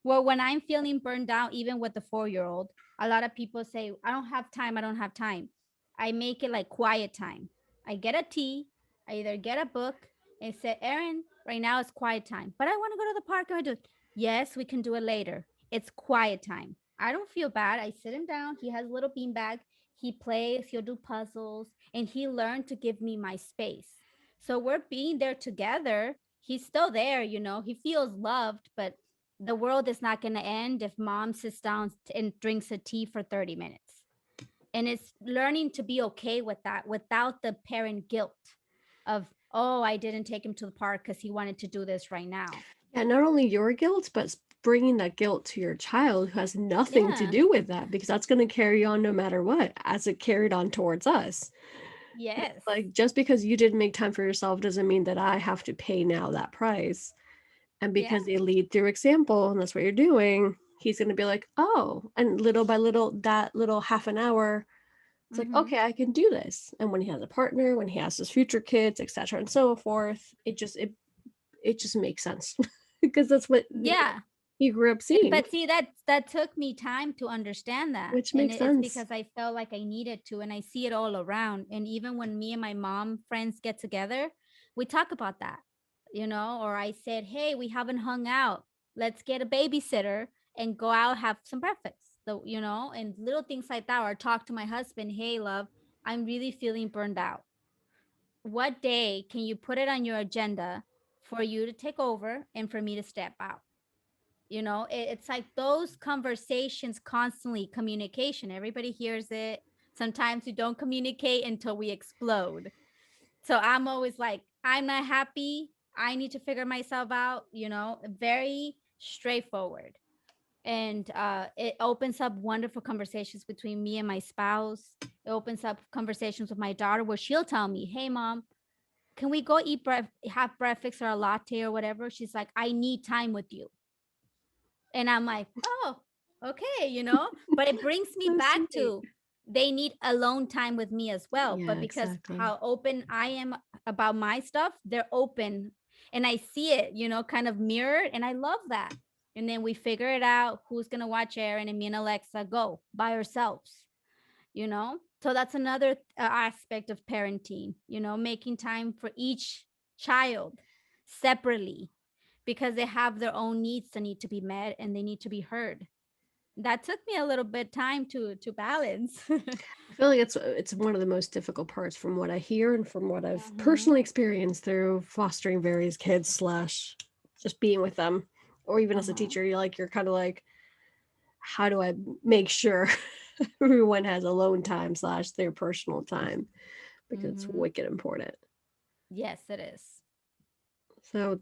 Well, when I'm feeling burned out, even with the 4-year-old, a lot of people say, I don't have time. I don't have time. I make it like quiet time. I get a tea. I either get a book and say, Erin, right now it's quiet time, but I want to go to the park. And I do, yes, we can do it later. It's quiet time. I don't feel bad. I sit him down. He has a little beanbag. He plays, he'll do puzzles, and he learned to give me my space. So we're being there together. He's still there. He feels loved, but the world is not going to end if mom sits down and drinks a tea for 30 minutes. And it's learning to be okay with that without the parent guilt of, oh, I didn't take him to the park because he wanted to do this right now. Yeah, not only your guilt, but bringing that guilt to your child who has nothing to Yeah. do with that, because that's going to carry on no matter what, as it carried on towards us. Yes. Like, just because you didn't make time for yourself doesn't mean that I have to pay now that price. And Yeah. because they lead through example, and that's what you're doing, he's going to be like, oh, and little by little, that little half an hour, it's like, Mm-hmm. okay, I can do this. And when he has a partner, when he has his future kids, etc., and so forth, it just makes sense. Because that's what Yeah. he grew up seeing, But see, that took me time to understand that, which and makes it's sense. because I felt like I needed to, and I see it all around. And even when me and my mom friends get together, we talk about that. Or I said, hey, we haven't hung out, let's get a babysitter and go out, have some breakfast, and little things like that. Or talk to my husband, hey love, I'm really feeling burned out, what day can you put it on your agenda for you to take over and for me to step out? It's like those conversations, constantly communication, everybody hears it. Sometimes we don't communicate until we explode. So I'm always like, I'm not happy. I need to figure myself out, very straightforward. And it opens up wonderful conversations between me and my spouse. It opens up conversations with my daughter where she'll tell me, "Hey, mom, can we go have breakfast or a latte or whatever?" She's like, "I need time with you." And I'm like, "Oh, okay, but it brings me So back sweet. to they need alone time with me as well. Yeah, But because exactly. how open I am about my stuff, they're open and I see it, kind of mirrored. And I love that. And then we figure it out who's going to watch Aaron, and me and Alexa go by ourselves, So that's another aspect of parenting, making time for each child separately because they have their own needs that need to be met and they need to be heard. That took me a little bit time to balance. I feel like it's one of the most difficult parts from what I hear and from what I've Uh-huh. personally experienced through fostering various kids slash just being with them, or even as a Uh-huh. teacher. You're kind of like, how do I make sure everyone has alone time slash their personal time, because it's Mm-hmm. wicked important. Yes, it is. So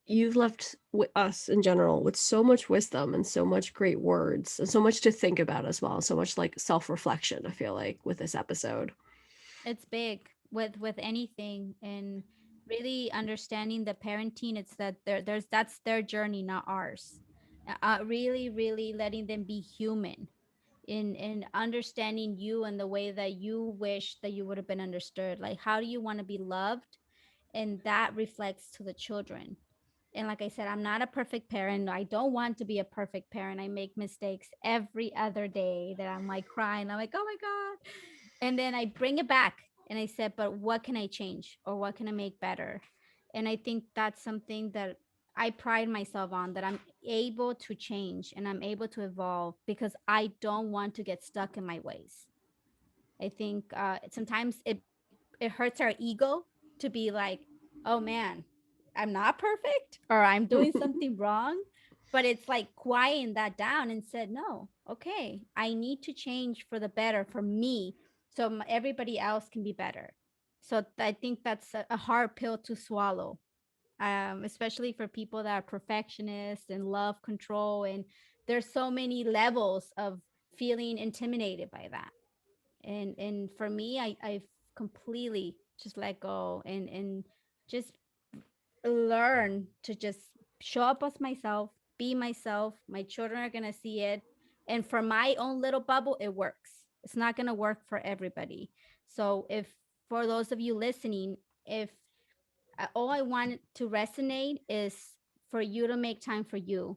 you've left us in general with so much wisdom and so much great words and so much to think about as well. So much like self-reflection, I feel like, with this episode. It's big with anything, and really understanding the parenting. It's that there's that's their journey, not ours. Really, really letting them be human in understanding you and the way that you wish that you would have been understood. Like, how do you want to be loved? And that reflects to the children. And like I said, I'm not a perfect parent. I don't want to be a perfect parent. I make mistakes every other day that I'm like crying. I'm like, oh my God. And then I bring it back and I said, but what can I change or what can I make better? And I think that's something that I pride myself on, that I'm able to change and I'm able to evolve because I don't want to get stuck in my ways. I think sometimes it hurts our ego to be like, oh man, I'm not perfect or I'm doing something wrong. But it's like quieting that down and said, no, okay, I need to change for the better for me so everybody else can be better. So I think that's a hard pill to swallow, especially for people that are perfectionists and love control. And there's so many levels of feeling intimidated by that. And for me, I've completely just let go and just learn to just show up as myself, be myself. My children are gonna see it, and for my own little bubble, it works. It's not gonna work for everybody. So if for those of you listening, if all I want to resonate is for you to make time for you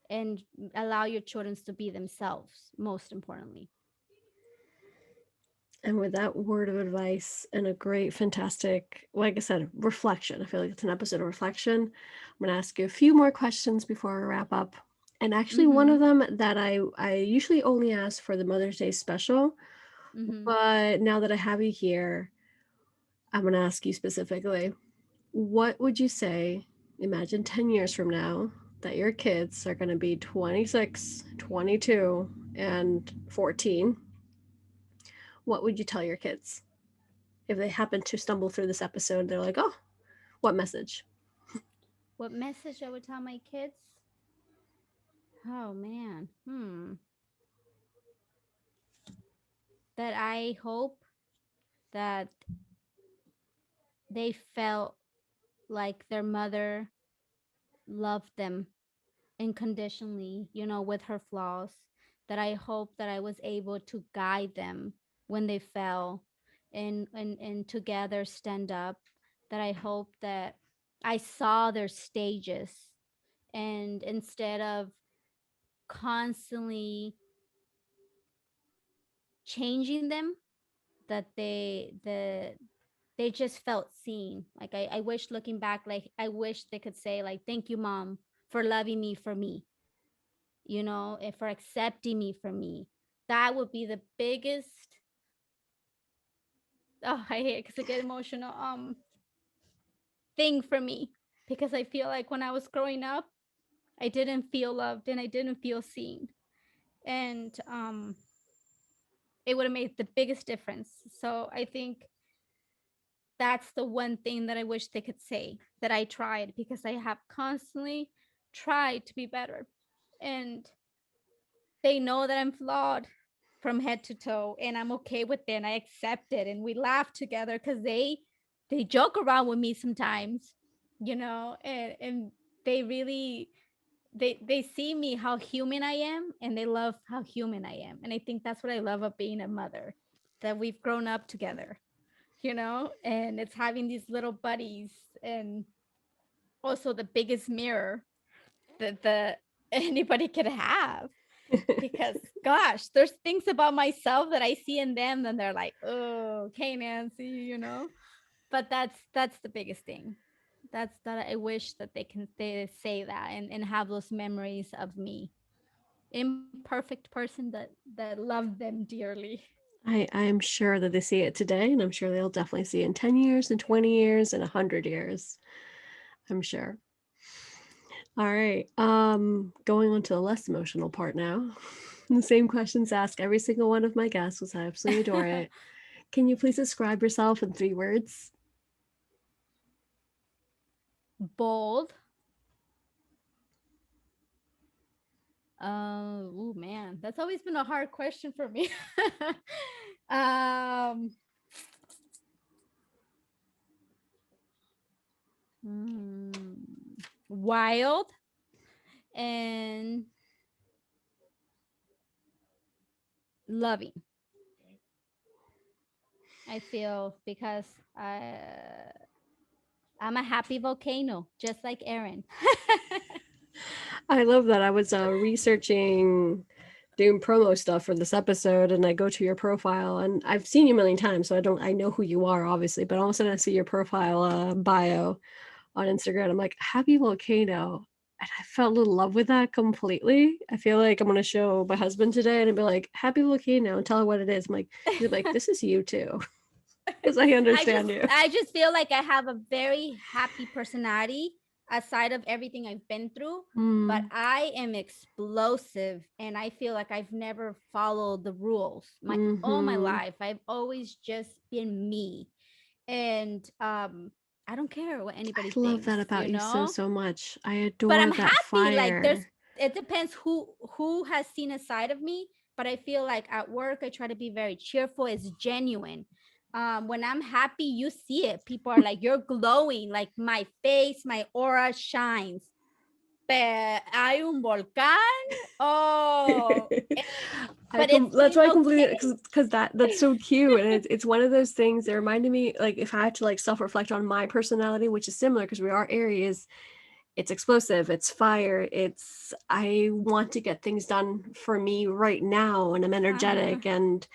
and allow your children to be themselves, most importantly. And with that word of advice and a great, fantastic, like I said, reflection, I feel like it's an episode of reflection. I'm going to ask you a few more questions before we wrap up. And actually, one Mm-hmm. of them that I usually only ask for the Mother's Day special, Mm-hmm. but now that I have you here, I'm going to ask you specifically, what would you say, imagine 10 years from now, that your kids are going to be 26, 22, and 14? What would you tell your kids? If they happen to stumble through this episode, they're like, oh, what message? What message I would tell my kids? Oh man. That I hope that they felt like their mother loved them unconditionally, with her flaws. That I hope that I was able to guide them when they fell and together stand up. That I hope that I saw their stages, and instead of constantly changing them, that they just felt seen. Like I wish, looking back, like I wish they could say like, thank you mom for loving me for me, and for accepting me for me. That would be the biggest, oh, I hate it because I get emotional, thing for me, because I feel like when I was growing up, I didn't feel loved and I didn't feel seen. And it would have made the biggest difference. So I think that's the one thing that I wish they could say that I tried, because I have constantly tried to be better. And they know that I'm flawed from head to toe, and I'm okay with it and I accept it, and we laugh together because they joke around with me sometimes, and they really they see me how human I am, and they love how human I am. And I think that's what I love of being a mother, that we've grown up together, and it's having these little buddies, and also the biggest mirror that the anybody could have. Because gosh, there's things about myself that I see in them and they're like, oh, okay, Nancy. But that's the biggest thing. That's that I wish that they say that, and have those memories of me, imperfect person that loved them dearly. I am sure that they see it today, and I'm sure they'll definitely see it in 10 years, and 20 years, and 100 years. I'm sure. All right. Going on to the less emotional part now. The same questions asked every single one of my guests, because I absolutely adore it. Can you please describe yourself in 3 words? Bold. Oh man, that's always been a hard question for me. um mm, Wild and loving, I feel, because I'm a happy volcano, just like Aaron. I love that. I was researching, doing promo stuff for this episode, and I go to your profile, and I've seen you a million times, so I know who you are, obviously. But all of a sudden, I see your profile bio on Instagram. I'm like, happy volcano. And I fell in love with that completely. I feel like I'm gonna show my husband today and be like, happy volcano, and tell her what it is. I'm like, he's like, this is you too. Because I I just understand you. I just feel like I have a very happy personality aside of everything I've been through, but Mm, I am explosive, and I feel like I've never followed the rules my all my mm-hmm. life. I've always just been me. And I don't care what I anybody love thinks, that about you so, so much. I but adore I'm that happy. Like, there's fire. it depends who has seen a side of me, but I feel like at work I try to be very cheerful. It's genuine. When I'm happy, you see it. People are like, you're glowing. Like, my face, my aura shines. Hay un volcán. Oh, but it's That's doing why I completely, okay. because that's so cute, and it's one of those things that reminded me, like, if I had to like self reflect on my personality, which is similar because we are Aries. It's explosive, it's fire, it's I want to get things done for me right now, and I'm Uh-huh. energetic, and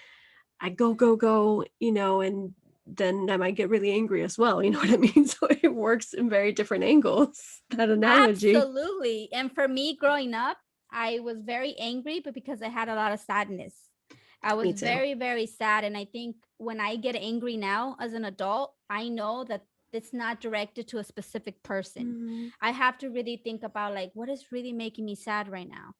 I go go go, and then I might get really angry as well. You know what I mean? So it works in very different angles. That analogy. Absolutely. And for me growing up, I was very angry, but because I had a lot of sadness. I was Me too. very, very sad. And I think when I get angry now as an adult, I know that it's not directed to a specific person. Mm-hmm. I have to really think about, like, what is really making me sad right now.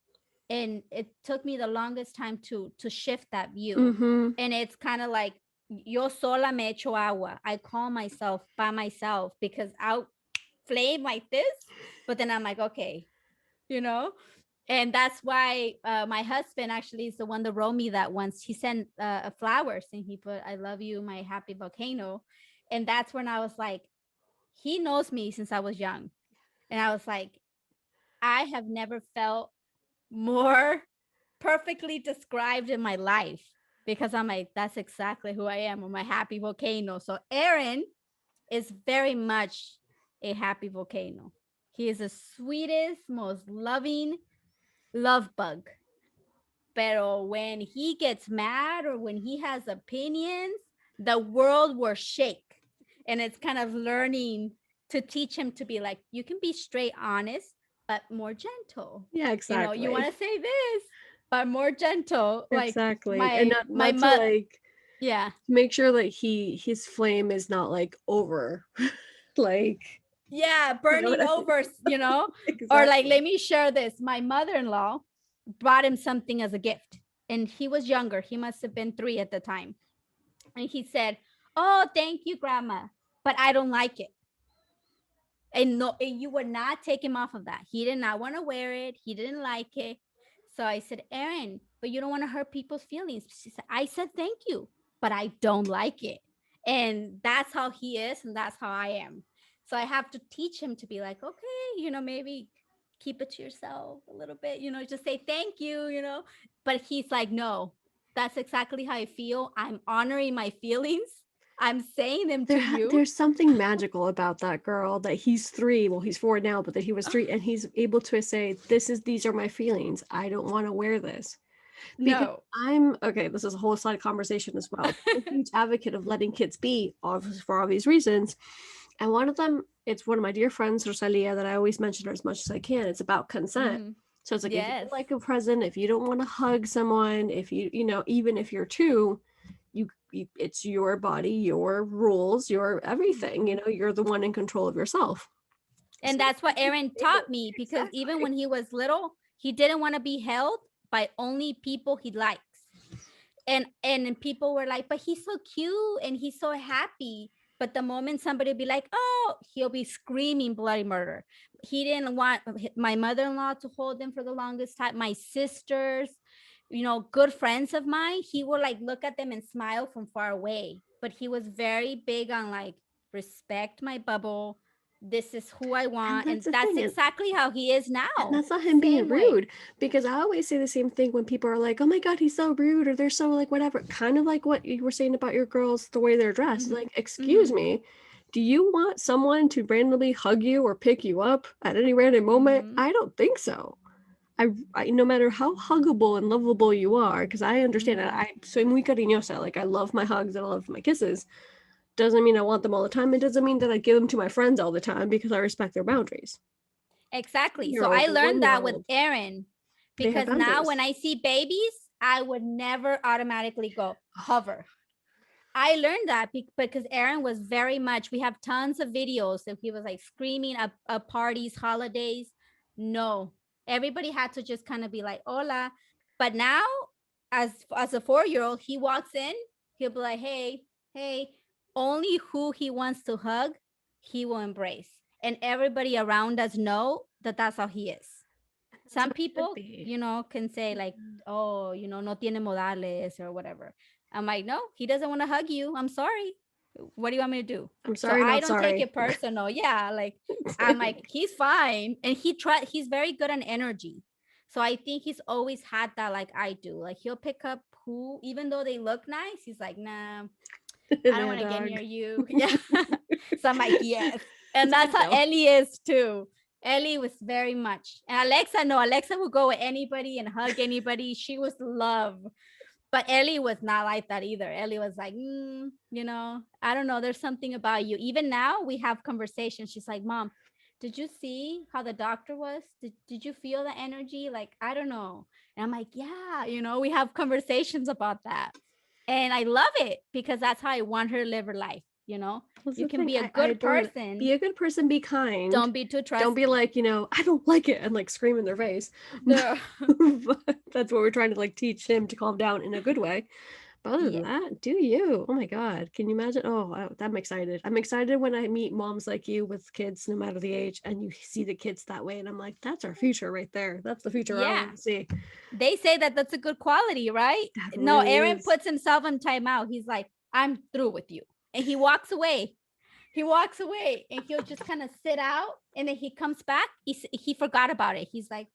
And it took me the longest time to shift that view. Mm-hmm. And it's kind of like, yo sola me echo agua. I call myself by myself because I'll flame like this, but then I'm like, okay, you know. And that's why my husband actually is the one that wrote me that once. He sent flowers, and he put, I love you, my happy volcano. And that's when I was like, he knows me since I was young. And I was like, I have never felt more perfectly described in my life, because I'm like, that's exactly who I am. I'm a happy volcano. So Aaron is very much a happy volcano. He is the sweetest, most loving love bug. Pero when he gets mad or when he has opinions, the world will shake. And it's kind of learning to teach him to be like, you can be straight honest, but more gentle. Yeah, You want exactly. to say this, but more gentle. Like, Exactly. And my not to mother. like Yeah. make sure that his flame is not like over. Like, Yeah, you know what burning I mean? over. Or like, Exactly. let me share this. My mother-in-law brought him something as a gift, and he was younger. He must have been 3 at the time. And he said, oh, thank you, grandma. but I don't like it. And no, and you would not take him off of that. He did not want to wear it. He didn't like it. So I said, Aaron, but you don't want to hurt people's feelings. She said, I said thank you, but I don't like it. And that's how he is, and that's how I am. So I have to teach him to be like, okay, maybe keep it to yourself a little bit, just say thank you, But he's like, no, that's exactly how I feel. I'm honoring my feelings. I'm saying them to you. There's something magical about that girl, that he's 3, well, he's 4 now, but that he was 3, and he's able to say, these are my feelings. I don't want to wear this. Because No. I'm okay, this is a whole side conversation as well. I'm a huge advocate of letting kids be, for obvious reasons. And one of them, it's one of my dear friends, Rosalia, that I always mention her as much as I can. It's about consent. Mhm. So it's like, if you Yes. don't like a present, if you don't want to hug someone, if even if you're 2, it's your body, your rules, your everything. You're the one in control of yourself. And So that's what it's Aaron bigger. taught me, because even Exactly. when he was little, he didn't want to be held by only people he likes. And people were like, but he's so cute and he's so happy. But the moment somebody would be like, oh, he'll be screaming bloody murder. He didn't want my mother-in-law to hold him for the longest time. My sisters, good friends of mine, he would like look at them and smile from far away. But he was very big on like, respect my bubble. This is who I And want. that's And the that's thing. exactly how he is And now. that's not him being Same way. rude, because I always say the same thing when people are like, "Oh my god, he's so rude," or they're so like whatever. Kind of like what you were saying about your girls, the way they're dressed. Mm-hmm. Like, excuse Mm-hmm. me, do you want someone to randomly hug you or pick you up at any random moment? Mm-hmm. I don't think so. No matter how huggable and lovable you are, because I understand that Mm-hmm. I soy muy cariñosa. Like, I love my hugs and I love my kisses. Doesn't mean I want them all the time. It doesn't mean that I give them to my friends all the time, because I respect their boundaries. Exactly. Year So I old, a learned that with 1-year-old, Aaron, they have because now when boundaries. I see babies, I would never automatically go hover. I learned that because Aaron was very much, we have tons of videos if he was like screaming at parties, holidays. No, everybody had to just kind of be like, hola. But now, as a 4-year-old, he walks in, he'll be like, hey, hey, only who he wants to hug, he will embrace. And everybody around us know that that's how he is. That's Some how it should people, be. can say like, oh, no tiene modales or whatever. I'm like, no, he doesn't want to hug you. I'm sorry. What do you want me to do? I'm So sorry, I not don't take sorry. it personal. Yeah, like I'm like, he's fine. And he's very good on energy. So I think he's always had that like I do. Like he'll pick up who, even though they look nice, he's like, nah, I don't Nah, want to get dog. near you. Yeah. So I'm like, yes. And It's a that's good how girl. Ellie is too. Ellie was very much. And Alexa, no, Alexa would go with anybody and hug anybody. She was love. But Ellie was not like that either. Ellie was like, I don't know. There's something about you. Even now, we have conversations. She's like, Mom, did you see how the doctor was? Did you feel the energy? Like, I don't know. And I'm like, yeah, we have conversations about that. And I love it because that's how I want her to live her life. That's You the can thing. be a I good adore that. person. Be a good person, be kind. Don't be too Don't be trusting. like, I don't like it, and like scream in their face. No. But that's what we're trying to like teach him, to calm down in a good way. But other than Yes. that, do you? Oh my God. Can you imagine? I'm excited. I'm excited when I meet moms like you with kids, no matter the age, and you see the kids that way. And I'm like, that's our future right there. That's the future I Yeah. want to see. They say that that's a good quality, right? That No, really Aaron is. puts himself on timeout. He's like, I'm through with you. And he walks away. He walks away and he'll just kind of sit out. And then he comes back. He forgot about it. He's like,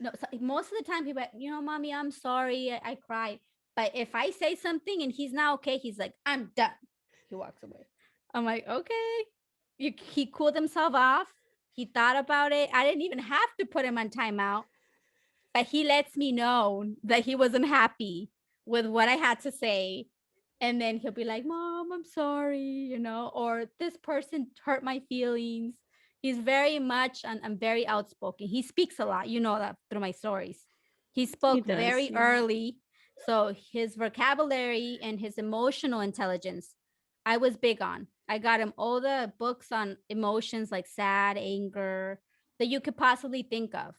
no, so most of the time he'll be like, mommy, I'm sorry. I cried. But if I say something and he's not okay, he's like, I'm done. He walks away. I'm like, okay. He cooled himself off. He thought about it. I didn't even have to put him on timeout, but he lets me know that he wasn't happy with what I had to say. And then he'll be like, Mom, I'm sorry, or this person hurt my feelings. He's very much and very outspoken. He speaks a lot, that through my stories. He He spoke does. very Yeah. early. So his vocabulary and his emotional intelligence, I was big on. I got him all the books on emotions like sad, anger, that you could possibly think of,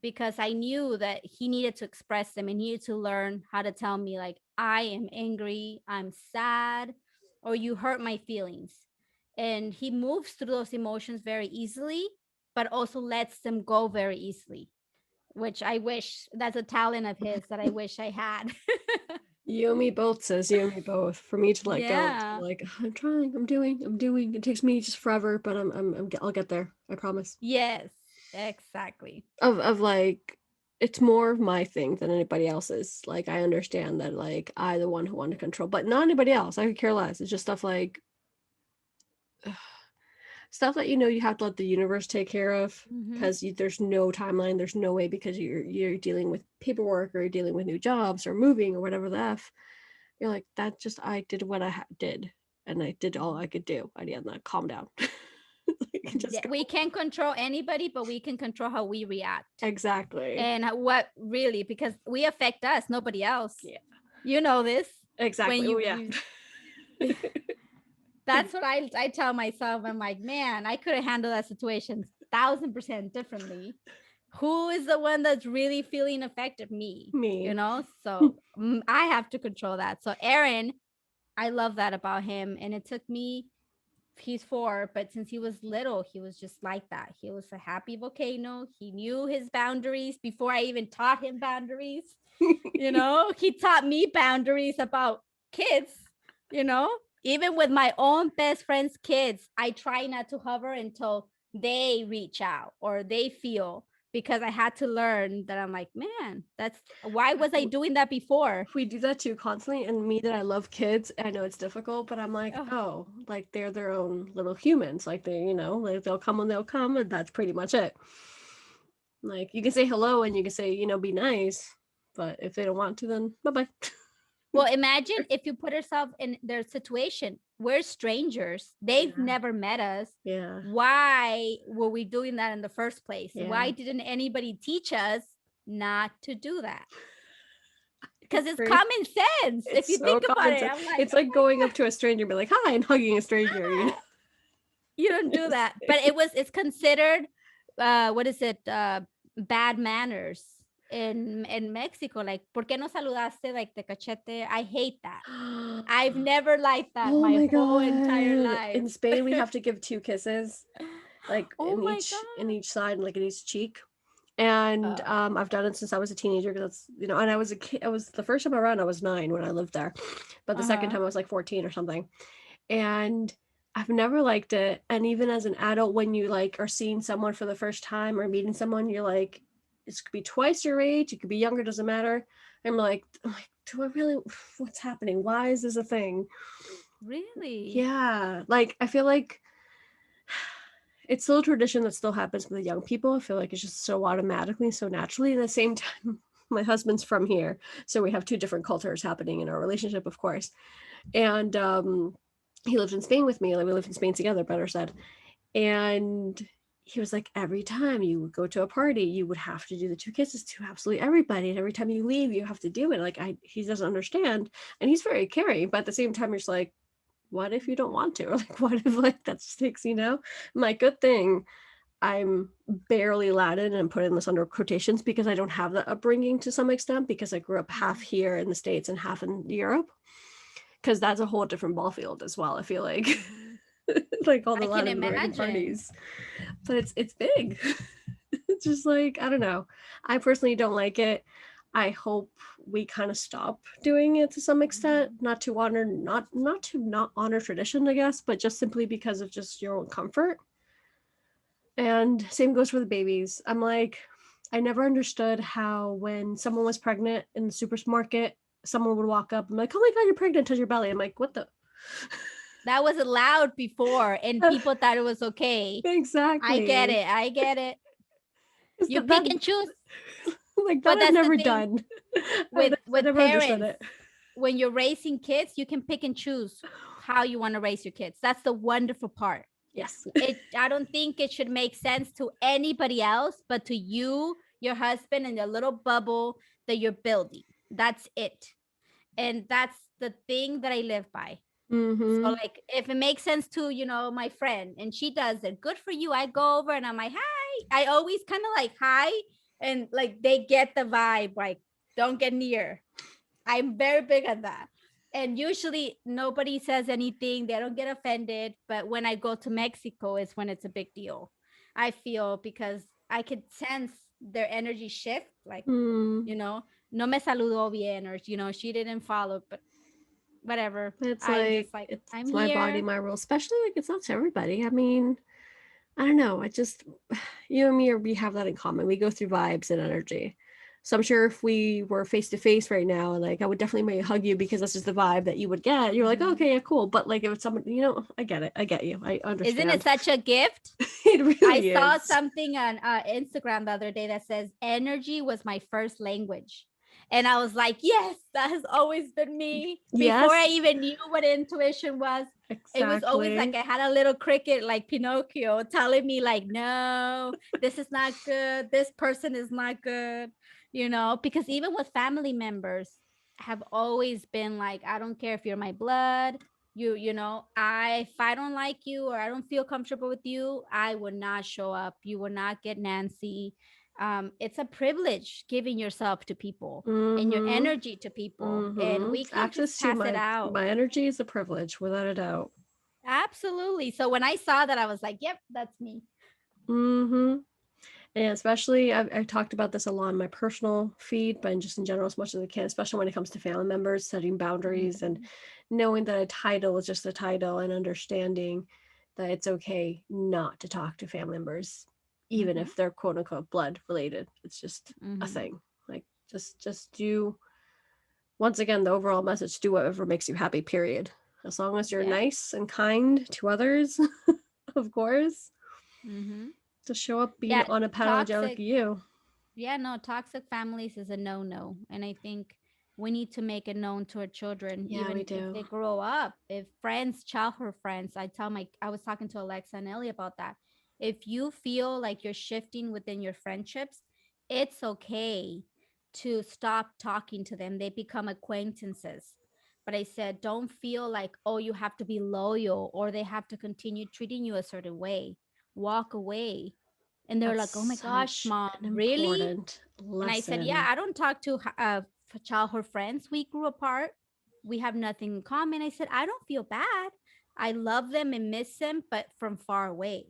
because I knew that he needed to express them and needed to learn how to tell me, like, I am angry, I'm sad, or you hurt my feelings. and he moves through those emotions very easily, but also lets them go very easily, which I wish that's a talent of his that I wish I had. You and me both, says you and me both. For me to let go, to be Yeah. like, I'm trying, I'm doing. It takes me just forever, but I'll get there. I promise. Yes, exactly. Of like, it's more of my thing than anybody else's. Like, I understand that, like, I the one who want to control, but not anybody else. I could care less. It's just stuff like stuff that you have to let the universe take care of Hmm. because there's no timeline. There's no way because you're dealing with paperwork or you're dealing with new jobs or moving or whatever the f. You're like, that just, I did what I did, and I did all I could do. I did not calm down. Like, just go. We can't control anybody, but we can control how we react Exactly. and what really, because we affect us, nobody else. Yeah. You know this. When Exactly. Oh yeah. that's what I tell myself. I'm like, man, I could have handled that situation 1,000% differently. Who is the one that's really feeling affected? Me, Me. So I have to control that. So Aaron, I love that about him. And it took me, he's 4, but since he was little, he was just like that. He was a happy volcano. He knew his boundaries before I even taught him boundaries. He taught me boundaries about kids, you know, even with my own best friend's kids. I try not to hover until they reach out or they feel, because I had to learn that. I'm like, man, that's why was I doing that before? We do that too constantly, and me that I love kids, I know it's difficult, but I'm like, Oh, oh, like they're their own little humans. Like like they'll come when they'll come, and that's pretty much it. Like you can say hello and you can say, be nice, but if they don't want to, then bye bye. well, imagine if you put yourself in their situation. We're strangers. They've Yeah. never met us. Yeah. Why were we doing that in the first place? Yeah. Why didn't anybody teach us not to do that? Because It's it's great. common sense. If It's you so think about common it, sense. I'm like, It's oh like my going God, up to a stranger and be like, hi, and hugging a stranger. you don't do It's, that. But it's considered, what is it? Bad manners in Mexico. Like, ¿por qué no saludaste? Like the cachete. I hate that. I've never liked that oh my my whole entire god. life. In Spain we have to give 2 kisses, like Oh my God. in each side, like in each cheek. And Uh, I've done it since I was a teenager because that's and I was a kid. I was the first time around I was 9 when I lived there, but the second uh-huh. time I was like 14 or something. And I've never liked it. And even as an adult, when you like are seeing someone for the first time or meeting someone, you're like, it could be twice your age, it could be younger, doesn't matter. I'm like, do I really? What's happening? Why is this a thing? Really? Yeah, like I feel like it's still a tradition that still happens with the young people. I feel like it's just so automatically, so naturally. At the same time, my husband's from here, so we have 2 different cultures happening in our relationship, of course. And he lived in Spain with me. Like we lived in Spain together, better said. And he was like, every time you would go to a party, you would have to do the 2 kisses to absolutely everybody, and every time you leave, you have to do it. Like he doesn't understand, and he's very caring, but at the same time, you're just like, what if you don't want to? Or like, what if like that sticks? My good thing. I'm barely Latin and I'm putting this under quotations because I don't have that upbringing to some extent because I grew up half Mhm. here in the States and half in Europe. Because that's a whole different ball field as well. I feel like, like all the I can Latin American imagine. parties, but it's big. It's just like I don't know. I personally don't like it. I hope we kind of stop doing it to some extent, not to honor not to not honor tradition, I guess, but just simply because of just your own comfort. And same goes for the babies. I'm like, I never understood how when someone was pregnant in the supermarket, someone would walk up and be like, "Oh my god, you're pregnant!" Touch your belly. I'm like, what the? That was allowed before and people thought it was okay. I get Exactly. it. I get it. It's You that pick and choose. like that But I've that's the never thing done. with I with never understood parents. it. When you're raising kids, you can pick and choose how you want to raise your kids. That's the wonderful part. Yes. I don't think it should make sense to anybody else but to you, your husband, and the little bubble that you're building. That's it. And that's the thing that I live by. So Mm-hmm. like if it makes sense to, my friend and she does it, good for you. I go over and I'm like, hi. I always kind of like hi, and like they get the vibe, like don't get near. I'm very big at that. And usually nobody says anything, they don't get offended, but when I go to Mexico is when it's a big deal. I feel, because I could sense their energy shift, like, Hmm. you know, no me saludó bien, or she didn't follow, but whatever. It's I'm like just like, I'm it's my body, here. my rules. Especially like it's not to everybody. I mean, I don't know. I just you and me are we have that in common. We go through vibes and energy. So I'm sure if we were face to face right now, like I would definitely maybe hug you because that's just the vibe that you would get. You're like, oh, Mhm. okay, yeah, cool. But like if it's someone, I get it. I get you. I Isn't it understand. such a gift? It I really saw is. something on Instagram the other day that says energy was my first language. And I was like, yes, that has always been me. Before I Yes, even knew what intuition was, it was always like exactly. I had a little cricket like Pinocchio telling me, like, no, this is not good. This person is not good, because even with family members, have always been like, I don't care if you're my blood, if I don't like you or I don't feel comfortable with you, I would not show up. You will not get Nancy. It's a privilege giving yourself to people and your Mm-hmm. energy to people, and Mm-hmm. we can't Access just to pass it out. my energy is a privilege, without a doubt. Absolutely. So when I saw that, I was like, yep, that's me. Mm-hmm. And especially, I talked about this a lot in my personal feed, but just in general, as much as I can, especially when it comes to family members, setting boundaries and Mhm. knowing that a title is just a title and understanding that it's okay not to talk to family members, even Mhm. if they're quote unquote blood related. It's just a Mhm. thing. Like, just do, once again, the overall message do whatever makes you happy, period. As long as you're Yeah. nice and kind to others, of course, Mhm. to show up being Yeah. unapologetic Toxic. you. Yeah, no, toxic families is a no-no. And I think we need to make it known to our children, Yeah, we even if do. they grow up. If friends, childhood friends, I was talking to Alexa and Ellie about that. If you feel like you're shifting within your friendships, it's okay to stop talking to them. They become acquaintances. But I said, don't feel like, oh, you have to be loyal or they have to continue treating you a certain way. Walk away. And they're That's like, oh my gosh, such mom, an really? important And I said, yeah, lesson. I don't talk to childhood friends. We grew apart. We have nothing in common. I said, I don't feel bad. I love them and miss them, but from far away.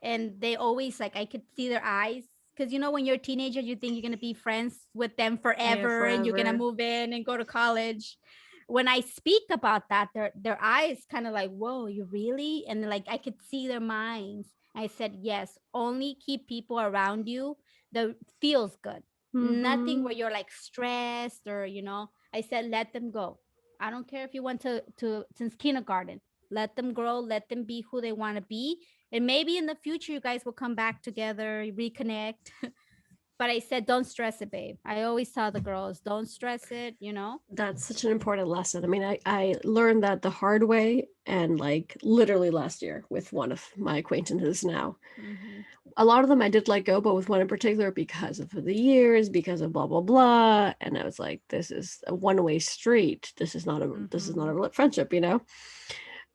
And they always, like, I could see their eyes, because when you're a teenager, you think you're going to be friends with them Yeah, forever and you're going to forever. move in and go to college. When I speak about that, their eyes kind of like, whoa, you really? And like I could see their minds. I said, yes, only keep people around you that feels good. Nothing Mm-hmm. where you're like stressed, or I said, let them go. I don't care if you went to since kindergarten. Let them grow, let them be who they want to be, and maybe in the future you guys will come back together, reconnect. But I said, don't stress it, babe. I always tell the girls, don't stress it. That's such an important lesson. I mean, I learned that the hard way and like literally last year with one of my acquaintances now. Mm-hmm. A lot of them I did let go, but with one in particular because of the years, because of blah blah blah. And I was like, this is a one-way street. This is not Mm-hmm. a friendship.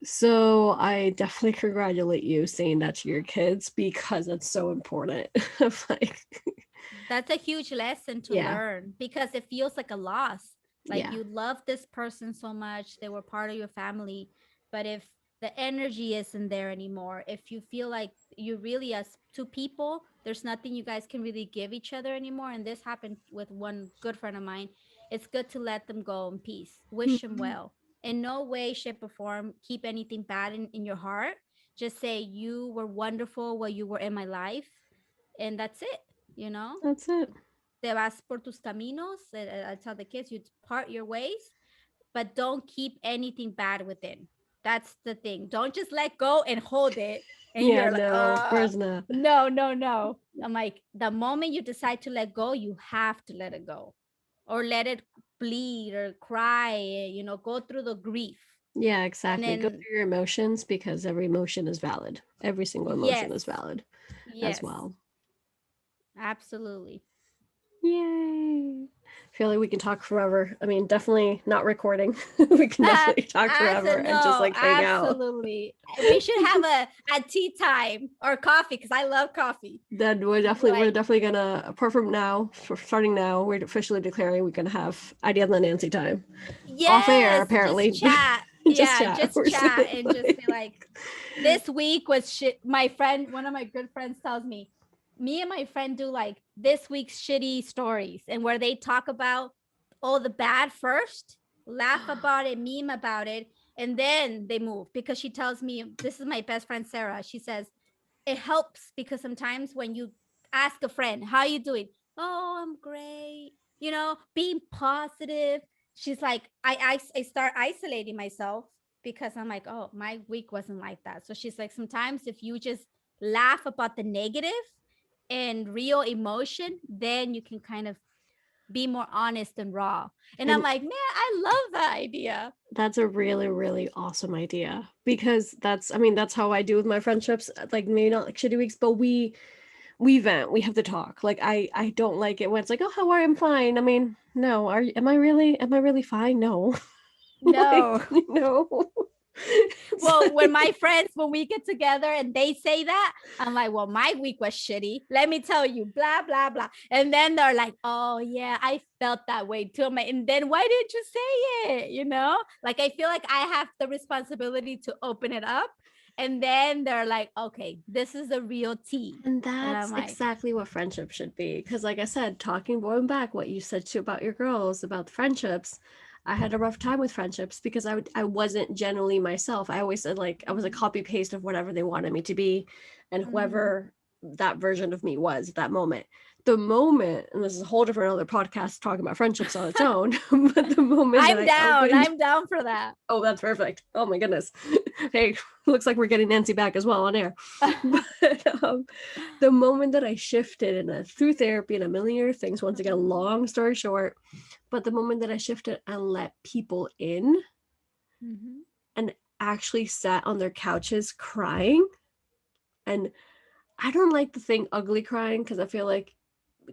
So I definitely congratulate you saying that to your kids because it's so important. Like, That's a huge lesson to yeah, learn, because it feels like a loss. Like yeah. you love this person so much, they were part of your family, but if the energy isn't there anymore, if you feel like you really, as two people, there's nothing you guys can really give each other anymore, and this happened with one good friend of mine, it's good to let them go in peace. Wish them Mhm. well. In no way, shape, or form keep anything bad in your heart. Just say you were wonderful while you were in my life, and that's it. That's it. Te vas por tus caminos. I tell the kids, you part your ways, but don't keep anything bad within. That's the thing. Don't just let go and hold it. And Yeah, you're like, no, of course not. no, no, no. I'm like, the moment you decide to let go, you have to let it go, or let it bleed or cry, go through the grief. Yeah, And exactly. Go then, through your emotions because every emotion is valid. Every single emotion yes, is valid as yes, well. absolutely. Yay. feel like we can talk forever. I mean, definitely not recording. We can definitely talk forever and just No, like hang out. absolutely. We should have a tea time or coffee because I love coffee. Then we're Like, definitely gonna, apart from now, for starting now, we're officially declaring we're gonna have Idea of the Nancy time. Off air, yes, just apparently. chat. Just Yeah, chat. just We're chat saying and just be like like, this week was shit. My friend, one of my good friends tells me and my friend do like this week's shitty stories and where they talk about all the bad first, laugh about it, meme about it, and then they move because she tells me, this is my best friend Sarah. She says, it helps because sometimes when you ask a friend, how are you doing? Oh, I'm great. You know, being positive. She's like, I start isolating myself because I'm like, oh, my week wasn't like that. So she's like, sometimes if you just laugh about the negative and real emotion, then you can kind of be more honest and raw. And I'm and like, man, I love that idea. that's a really, really awesome idea because that's, I mean, that's how I do with my friendships. Like maybe not like shitty weeks, but we vent. We have to talk. Like I don't like it when it's like, oh, how are you? I'm fine. I mean, no, am I really fine? No. Like, No. no. It's Well, when like, my friends, when we get together and they say that, I'm like, well, my week was shitty. Let me tell you, blah, blah, blah. And then they're like, oh, yeah, I felt that way too. I'm like, and then why didn't you say it? You know, like I feel like I have the responsibility to open it up. And then they're like, okay, this is the real tea. and And I'm that's like, exactly what friendship should be. Because, like I said, going back, what you said too about your girls, about the friendships, I had a rough time with friendships because I wasn't generally myself. I always said, like, I was a copy paste of whatever they wanted me to be and mm-hmm. whoever that version of me was at that moment. The moment, and this is a whole different other podcast talking about friendships on its own, but the moment that I'm I down. opened, I'm down for that. oh, that's perfect. Oh my goodness. Hey, looks like we're getting Nancy back as well on air. But the moment that I shifted and through therapy and a million other things, once again, long story short, but the moment that I shifted and let people in Mm-hmm. and actually sat on their couches crying, and I don't like the thing ugly crying because I feel like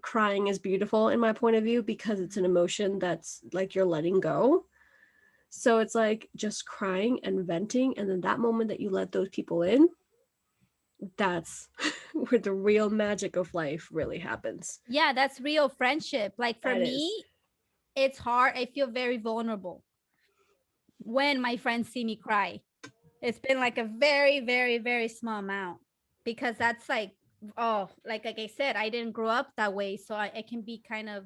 crying is beautiful in my point of view because it's an emotion that's like you're letting go. So it's like just crying and venting. And then that moment that you let those people in, that's where the real magic of life really happens. Yeah, that's real friendship. Like for That is. me, it's hard. I feel very vulnerable when my friends see me cry. It's been like a very, very, very small amount because that's like, oh, like I said, I didn't grow up that way. So I can be kind of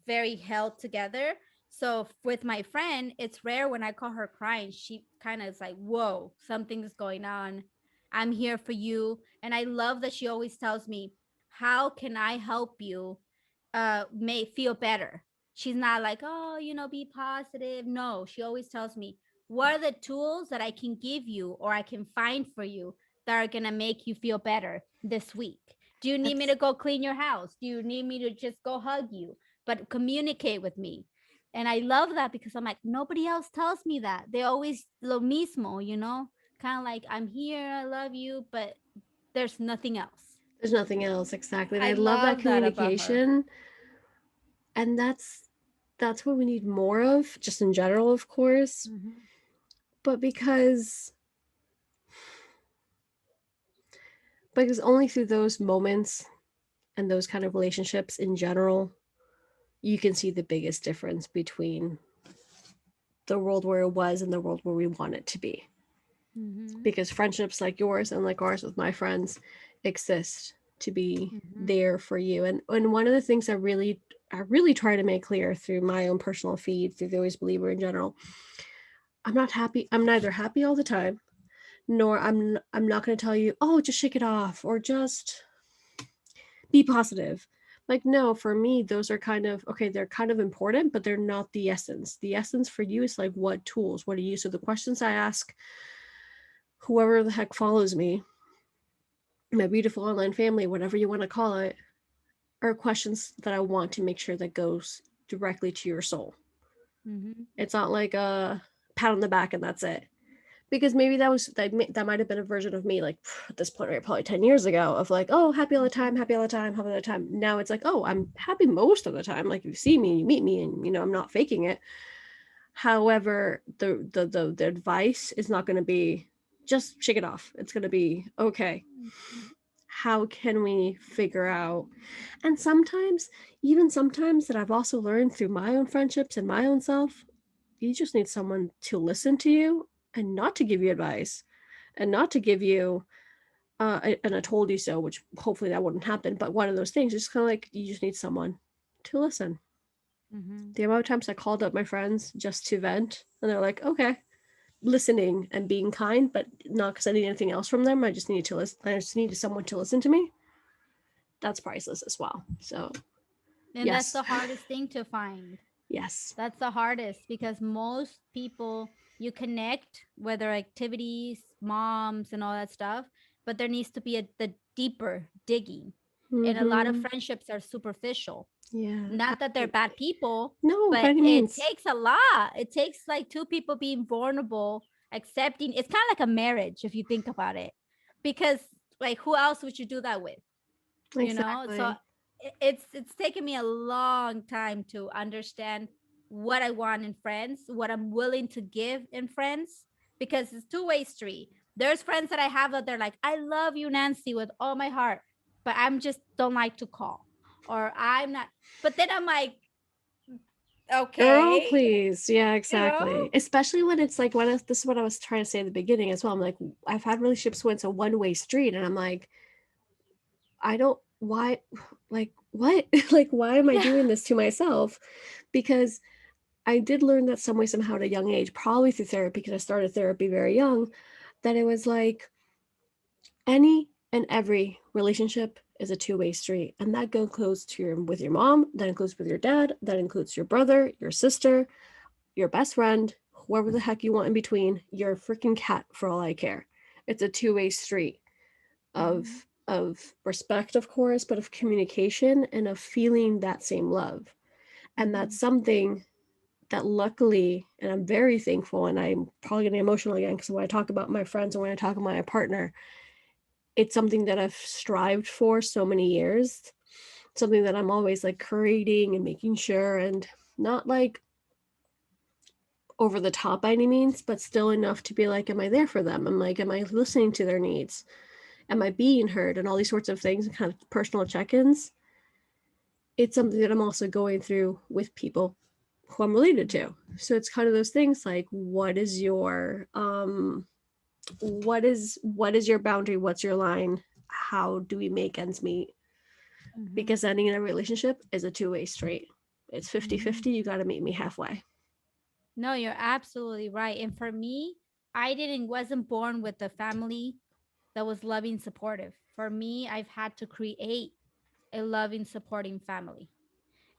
very held together. So with my friend, it's rare when I call her crying. She kind of is like, whoa, something's going on. I'm here for you. And I love that she always tells me, how can I help you may feel better? She's not like, oh, be positive. No, she always tells me, what are the tools that I can give you or I can find for you that are going to make you feel better this week? Do you need me That's to go clean your house? Do you need me to just go hug you? But communicate with me. And I love that because I'm like, nobody else tells me that. They always lo mismo, kind of like, I'm here, I love you, but there's nothing else. there's nothing else exactly. And I I love that love that about her. communication. And that's what we need more of, just in general, of course. Mm-hmm. But because only through those moments and those kind of relationships in general, you can see the biggest difference between the world where it was and the world where we want it to be. Mm-hmm. Because friendships like yours and like ours with my friends exist to be Mm-hmm. there for you. And one of the things I really try to make clear through my own personal feed, through the Always Believer in general, I'm not happy. I'm neither happy all the time, nor I'm not going to tell you, oh, just shake it off or just be positive. Like, no, for me, those are kind of okay, they're kind of important, but they're not the essence. The essence for you is like, what tools, what do you? So the questions I ask whoever the heck follows me, my beautiful online family, whatever you want to call it, are questions that I want to make sure that goes directly to your soul. Mm-hmm. It's not like a pat on the back and that's it. Because maybe that might have been a version of me, like at this point, right, probably 10 years ago, of like, oh, happy all the time, Mhm. happy all the time, happy all the time. Now it's like, oh, I'm happy most of the time. Like, you see me, you meet me, and I'm not faking it. However, the advice is not going to be just shake it off. It's going to be, okay, how can we figure out? And sometimes, even sometimes, that I've also learned through my own friendships and my own self, you just need someone to listen to you and not to give you advice, and not to give you and I told you so, which hopefully that wouldn't happen. But one of those things, just kind of like, you just need someone to listen. Mhm. The amount of times I called up my friends just to vent, and they're like, okay, listening and being kind, but not because I need anything else from them. I just need to listen. I just needed someone to listen to me. That's priceless as well. So And that's yes, the hardest thing to find. yes. That's the hardest because most people you connect, whether activities, moms, and all that stuff, but there needs to be the deeper digging. And a lot of Mm-hmm. friendships are superficial. Yeah, Not that they're bad absolutely. people, No, by but any it means. takes a lot. It takes like two people being vulnerable, accepting. It's kind of like a marriage if you think about it. Because like who else would you do that with? So Exactly. it's taken me a long time to understand what I want in friends, what I'm willing to give in friends, because it's two-way street. There's friends that I have that they're like, I love you, Nancy, with all my heart, but I'm just don't like to call, or I'm not. But then I'm like, Girl, okay, please. Yeah, you know. exactly. Especially when it's like, this is what I was trying to say at the beginning as well. I'm like, I've had relationships when it's a one-way street, and I'm like, I don't, why, like, what? Like, why am I Yeah. doing this to myself? Because I did learn that some way, somehow at a young age, probably through therapy, because I started therapy very young, that it was like any and every relationship is a two-way street. And that includes to your with your mom, that includes with your dad, that includes your brother, your sister, your best friend, whoever the heck you want in between, your freaking cat for all I care. It's a two-way street of Mhm. respect, of course, but of communication and of feeling that same love. And that's Mhm. something that luckily, and I'm very thankful, and I'm probably getting emotional again because when I talk about my friends and when I talk about my partner, it's something that I've strived for so many years, something that I'm always like creating and making sure, and not like over the top by any means, but still enough to be like, am I there for them? I'm like, am I listening to their needs? Am I being heard? And all these sorts of things and kind of personal check-ins. It's something that I'm also going through with people who I'm related to. So it's kind of those things like, what is your boundary? What's your line? How do we make ends meet? Mhm. Because ending in a relationship is a two-way street. It's 50-50. Mhm. You got to meet me halfway. No, you're absolutely right. And for me, I didn't wasn't born with a family that was loving, supportive. For me, I've had to create a loving, supporting family.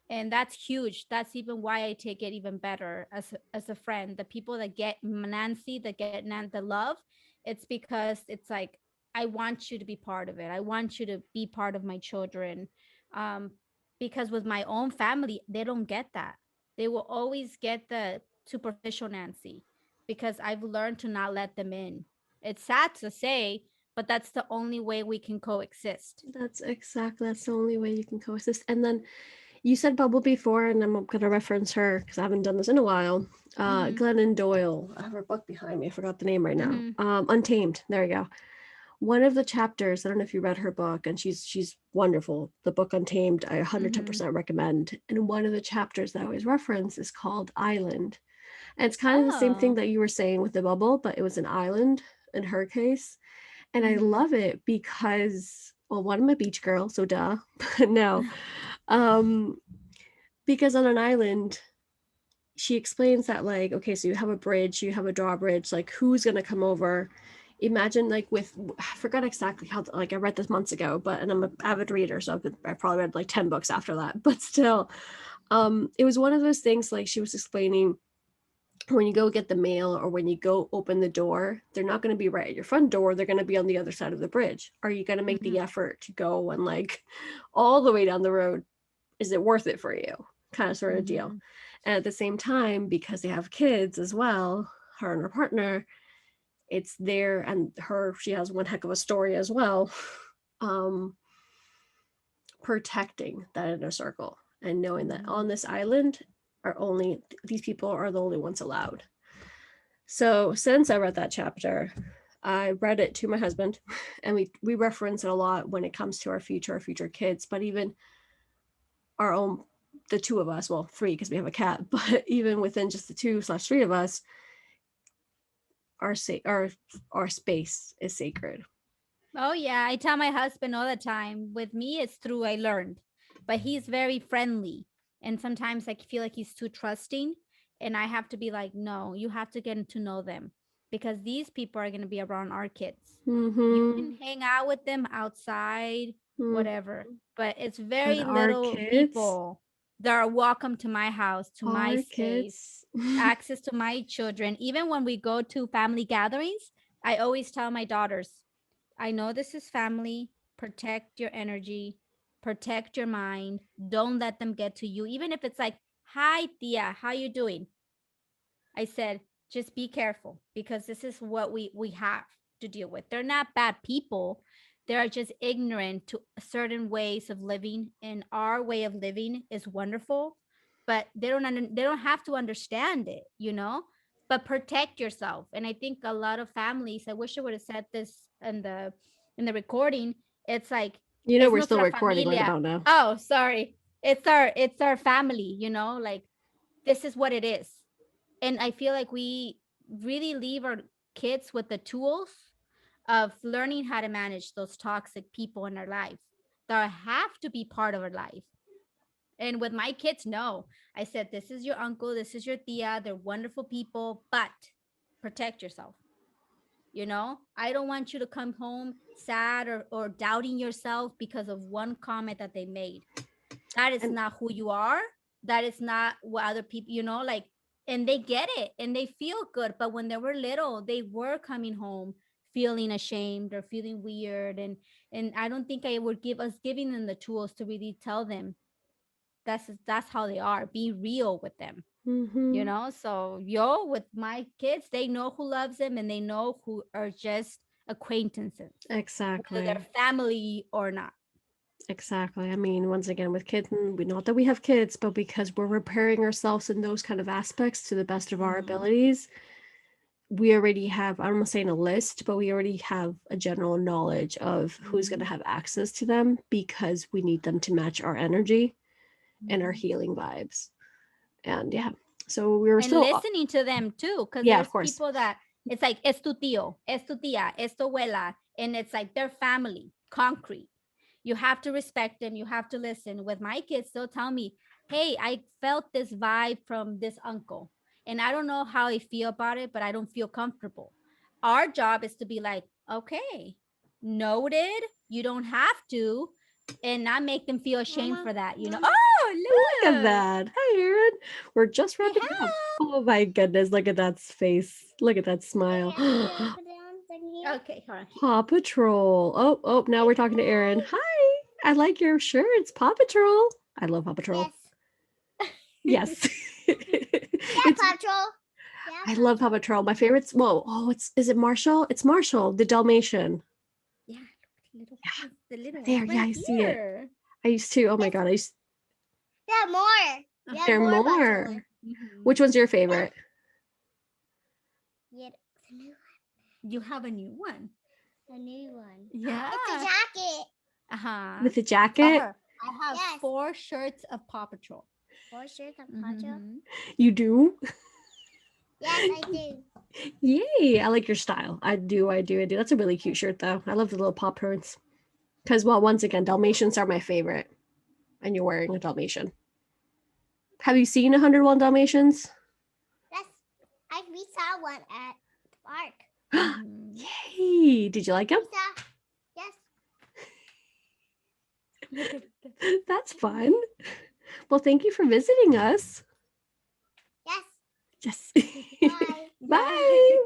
And that's huge. That's even why I take it even better as a friend. The people that get Nancy, that get the love, it's because it's like I want you to be part of it. I want you to be part of my children. Um, because with my own family, they don't get that. They will always get the superficial Nancy because I've learned to not let them in. It's sad to say, but that's the only way we can coexist. That's the only way you can coexist. And then you said Bubble before, and I'm going to reference her because I haven't done this in a while. Mm-hmm. Glennon Doyle. I have her book behind me. I forgot the name right now. Mm-hmm. Untamed. There you go. One of the chapters. I don't know if you read her book, and she's wonderful. The book Untamed. I Mm-hmm. 110% recommend. And one of the chapters that I always reference is called Island. And it's kind of the same thing Oh. that you were saying with the bubble, but it was an island in her case. And I Mm-hmm. love it because, well, one, I'm a beach girl, so duh. But no, um, because on an island, she explains that, like, okay, so you have a bridge, you have a drawbridge, like, who's gonna come over? Imagine, like, I forgot exactly how, like, I read this months ago, but, and I'm an avid reader, so I probably read like 10 books after that, but still, it was one of those things, like, she was explaining when you go get the mail or when you go open the door, they're not going to be right at your front door. They're going to be on the other side of the bridge. Are you going to make Mm-hmm. the effort to go and like all the way down the road? Is it worth it for you? Kind of sort of deal. Mm-hmm. And at the same time, because they have kids as well, her and her partner, it's there, and she has one heck of a story as well. um Protecting that inner circle and knowing that on this island are only these people are the only ones allowed. So since I read that chapter, I read it to my husband, and we reference it a lot when it comes to our future kids, but even our own, the two of us, well, three because we have a cat, but even within just the 2/3 of us, our space is sacred. Oh yeah, I tell my husband all the time. With me, it's through I learned, but he's very friendly, and sometimes I feel like he's too trusting, and I have to be like, no, you have to get to know them because these people are going to be around our kids. You Mm-hmm. can hang out with them outside, Mm-hmm. whatever, but it's But very our little kids, people that are welcome to my house, to my our space, kids. access to my children. Even when we go to family gatherings, I always tell my daughters, I know this is family. Protect your energy, protect your mind. Don't let them get to you. Even if it's like, "Hi, Tia, how you doing?" I said, just be careful because this is what we have to deal with. They're not bad people. They're just ignorant to certain ways of living, and our way of living is wonderful, but they don't have to understand it, you know? But protect yourself. And I think a lot of families, I wish I would have said this in the recording. It's like You know es we're still nuestra recording right familia. about now. Oh, sorry. It's our family, you know? Like this is what it is. And I feel like we really leave our kids with the tools of learning how to manage those toxic people in our life that have to be part of our life. And with my kids, no. I said, this is your uncle, this is your tia, they're wonderful people, but protect yourself. You know, I don't want you to come home sad or doubting yourself because of one comment that they made. That is And not who you are. That is not what other people, you know, like, and they get it and they feel good. But when they were little, they were coming home feeling ashamed or feeling weird. And I don't think I would give us giving them the tools to really tell them that's how they are. Be real with them, you mm-hmm. know? So yo, with my kids, they know who loves them and they know who are just acquaintances, whether Exactly. they're family or not. Exactly. I mean, once again, with kids, not that we have kids, but because we're repairing ourselves in those kind of aspects to the best of our Mhm. abilities, we already have, I'm not saying a list, but we already have a general knowledge of who's going to Mhm. have access to them because we need them to match our energy and our Mhm. healing vibes. And yeah, so we were And still, listening to them too, because yeah, of there's course. people that it's like es tu tío, es tu tía, es tu abuela, and it's like their family, concrete. You have to respect them. You have to listen. With my kids, they'll tell me, "Hey, I felt this vibe from this uncle, and I don't know how I feel about it, but I don't feel comfortable." Our job is to be like, "Okay, noted. You don't have to." And not make them feel ashamed Mama, for that, you know. Mama. Oh, Look at look. that. Hi, Aaron. We're just Say wrapping up. hi. Oh my goodness. Look at that face. Look at that smile. Can I put it on thing here? Okay, hold on. Paw Patrol. Oh, oh, now Say we're talking to Aaron. hi. Hi. I like your shirt. It's Paw Patrol. I love Paw Patrol. Yes. Yes. Yeah, It's Patrol. Yeah, I love Paw Patrol. Patrol. My favorites. Whoa. Oh, it's is it Marshall? It's Marshall, the Dalmatian. Yeah, little Yeah. it's the little There. ones Yeah, right I see it. here. I used to. Oh my Yes, god. there are more. There are There are more more. Patrol. Mhm. Which one's your Yeah. favorite? Yeah, the new You have a new one. one. A new one. Yeah. It's a jacket. Uh-huh. With the Tell jacket? her I have Yes. 4 shirts of Paw Patrol. For sure, the Patrol. Mm-hmm. You do? Yes, I do. Yay. I like your style. I do. That's a really cute shirt though. I love the little paw prints. Because, well, once again, Dalmatians are my favorite. And you're wearing a Dalmatian. Have you seen 101 Dalmatians? Yes, we saw one at the park. Mm-hmm. Yay! Did you like him? We saw. Yes. Look at the That's fun. Well, thank you for visiting us. Yes. Yes. Bye. bye. Bye.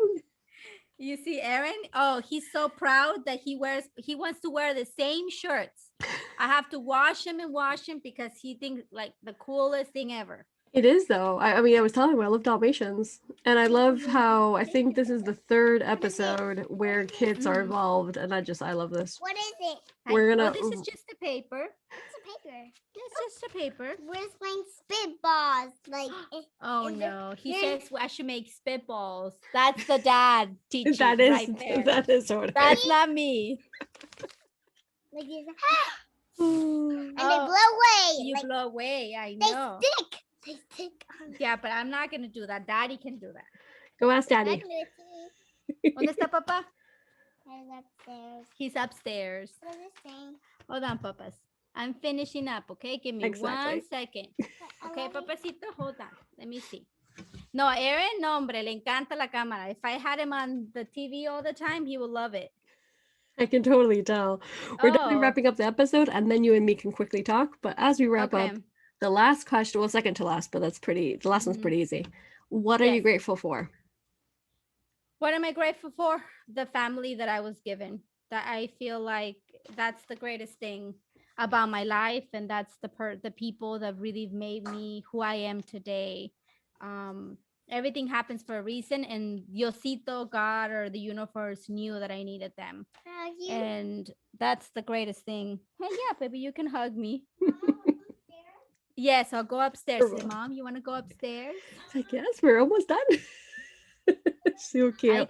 You see Aaron? Oh, he's so proud that he wants to wear the same shirts. I have to wash him and wash him because he thinks like the coolest thing ever. It is though. I mean, I was telling you, I love Dalmatians, and I love how I think this is the third episode where kids are involved, and I love this. What is it? We're Oh, gonna. this is just a paper. It's a paper. It's just a paper. We're playing spitballs. Like, Oh is it- no, he there's- says I should make spitballs. That's the dad teaching That is right there. that is what it That's not me. like these- is. and they Oh, blow away. You like, blow away. I they know. stick. They stick on. Yeah, but I'm not gonna do that. Daddy can do that. Go ask I Daddy. can do it too. ¿Dónde está papá? There's upstairs. He's upstairs. What is this thing? Hold on, papas. I'm finishing up, okay? Give me Exactly. 1 second. I Okay, love it. papacito, hold on. Let me see. No, Aaron, no, hombre, le encanta la cámara. If I had him on the TV all the time, he would love it. I can totally tell. We're definitely Oh. wrapping up the episode, and then you and me can quickly talk. But as we wrap Okay. up, the last question, well, second to last, but the last one's Mhm. pretty easy. What are you Yes. grateful for? What am I grateful for? The family that I was given. That I feel like that's the greatest thing about my life, and that's the people that really made me who I am today. Everything happens for a reason, and Diosito, God, or the universe knew that I needed them, You. and that's the greatest thing. Hey, yeah, baby, you can hug me. Yes, I'll go upstairs. Sure. Say, Mom, you want to go upstairs? It's like, yes, we're almost done. So cute.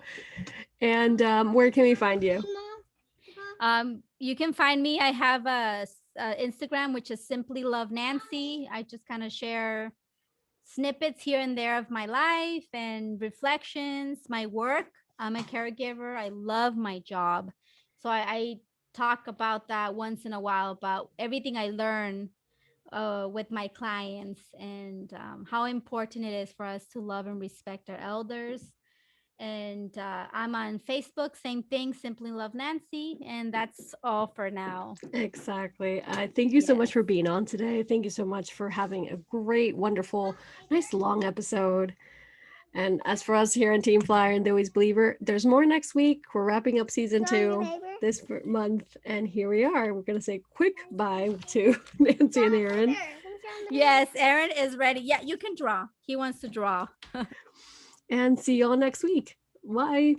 And where can we find you? You can find me. I have a Instagram, which is Simply Love Nancy. I just kind of share snippets here and there of my life and reflections, my work. I'm a caregiver. I love my job. So I talk about that once in a while, about everything I learn with my clients, and how important it is for us to love and respect our elders. And I'm on Facebook, same thing, Simply Love Nancy. And that's all for now. Exactly. Thank you so much Yes. for being on today. Thank you so much for having a great, wonderful, nice long episode. And as for us here on Team Flyer and the Always Believer, there's more next week. We're wrapping up season 2 this month. And here we are. We're going to say quick bye to Nancy and Aaron. Yes, Aaron is ready. Yeah, you can draw. He wants to draw. And see y'all next week. Bye.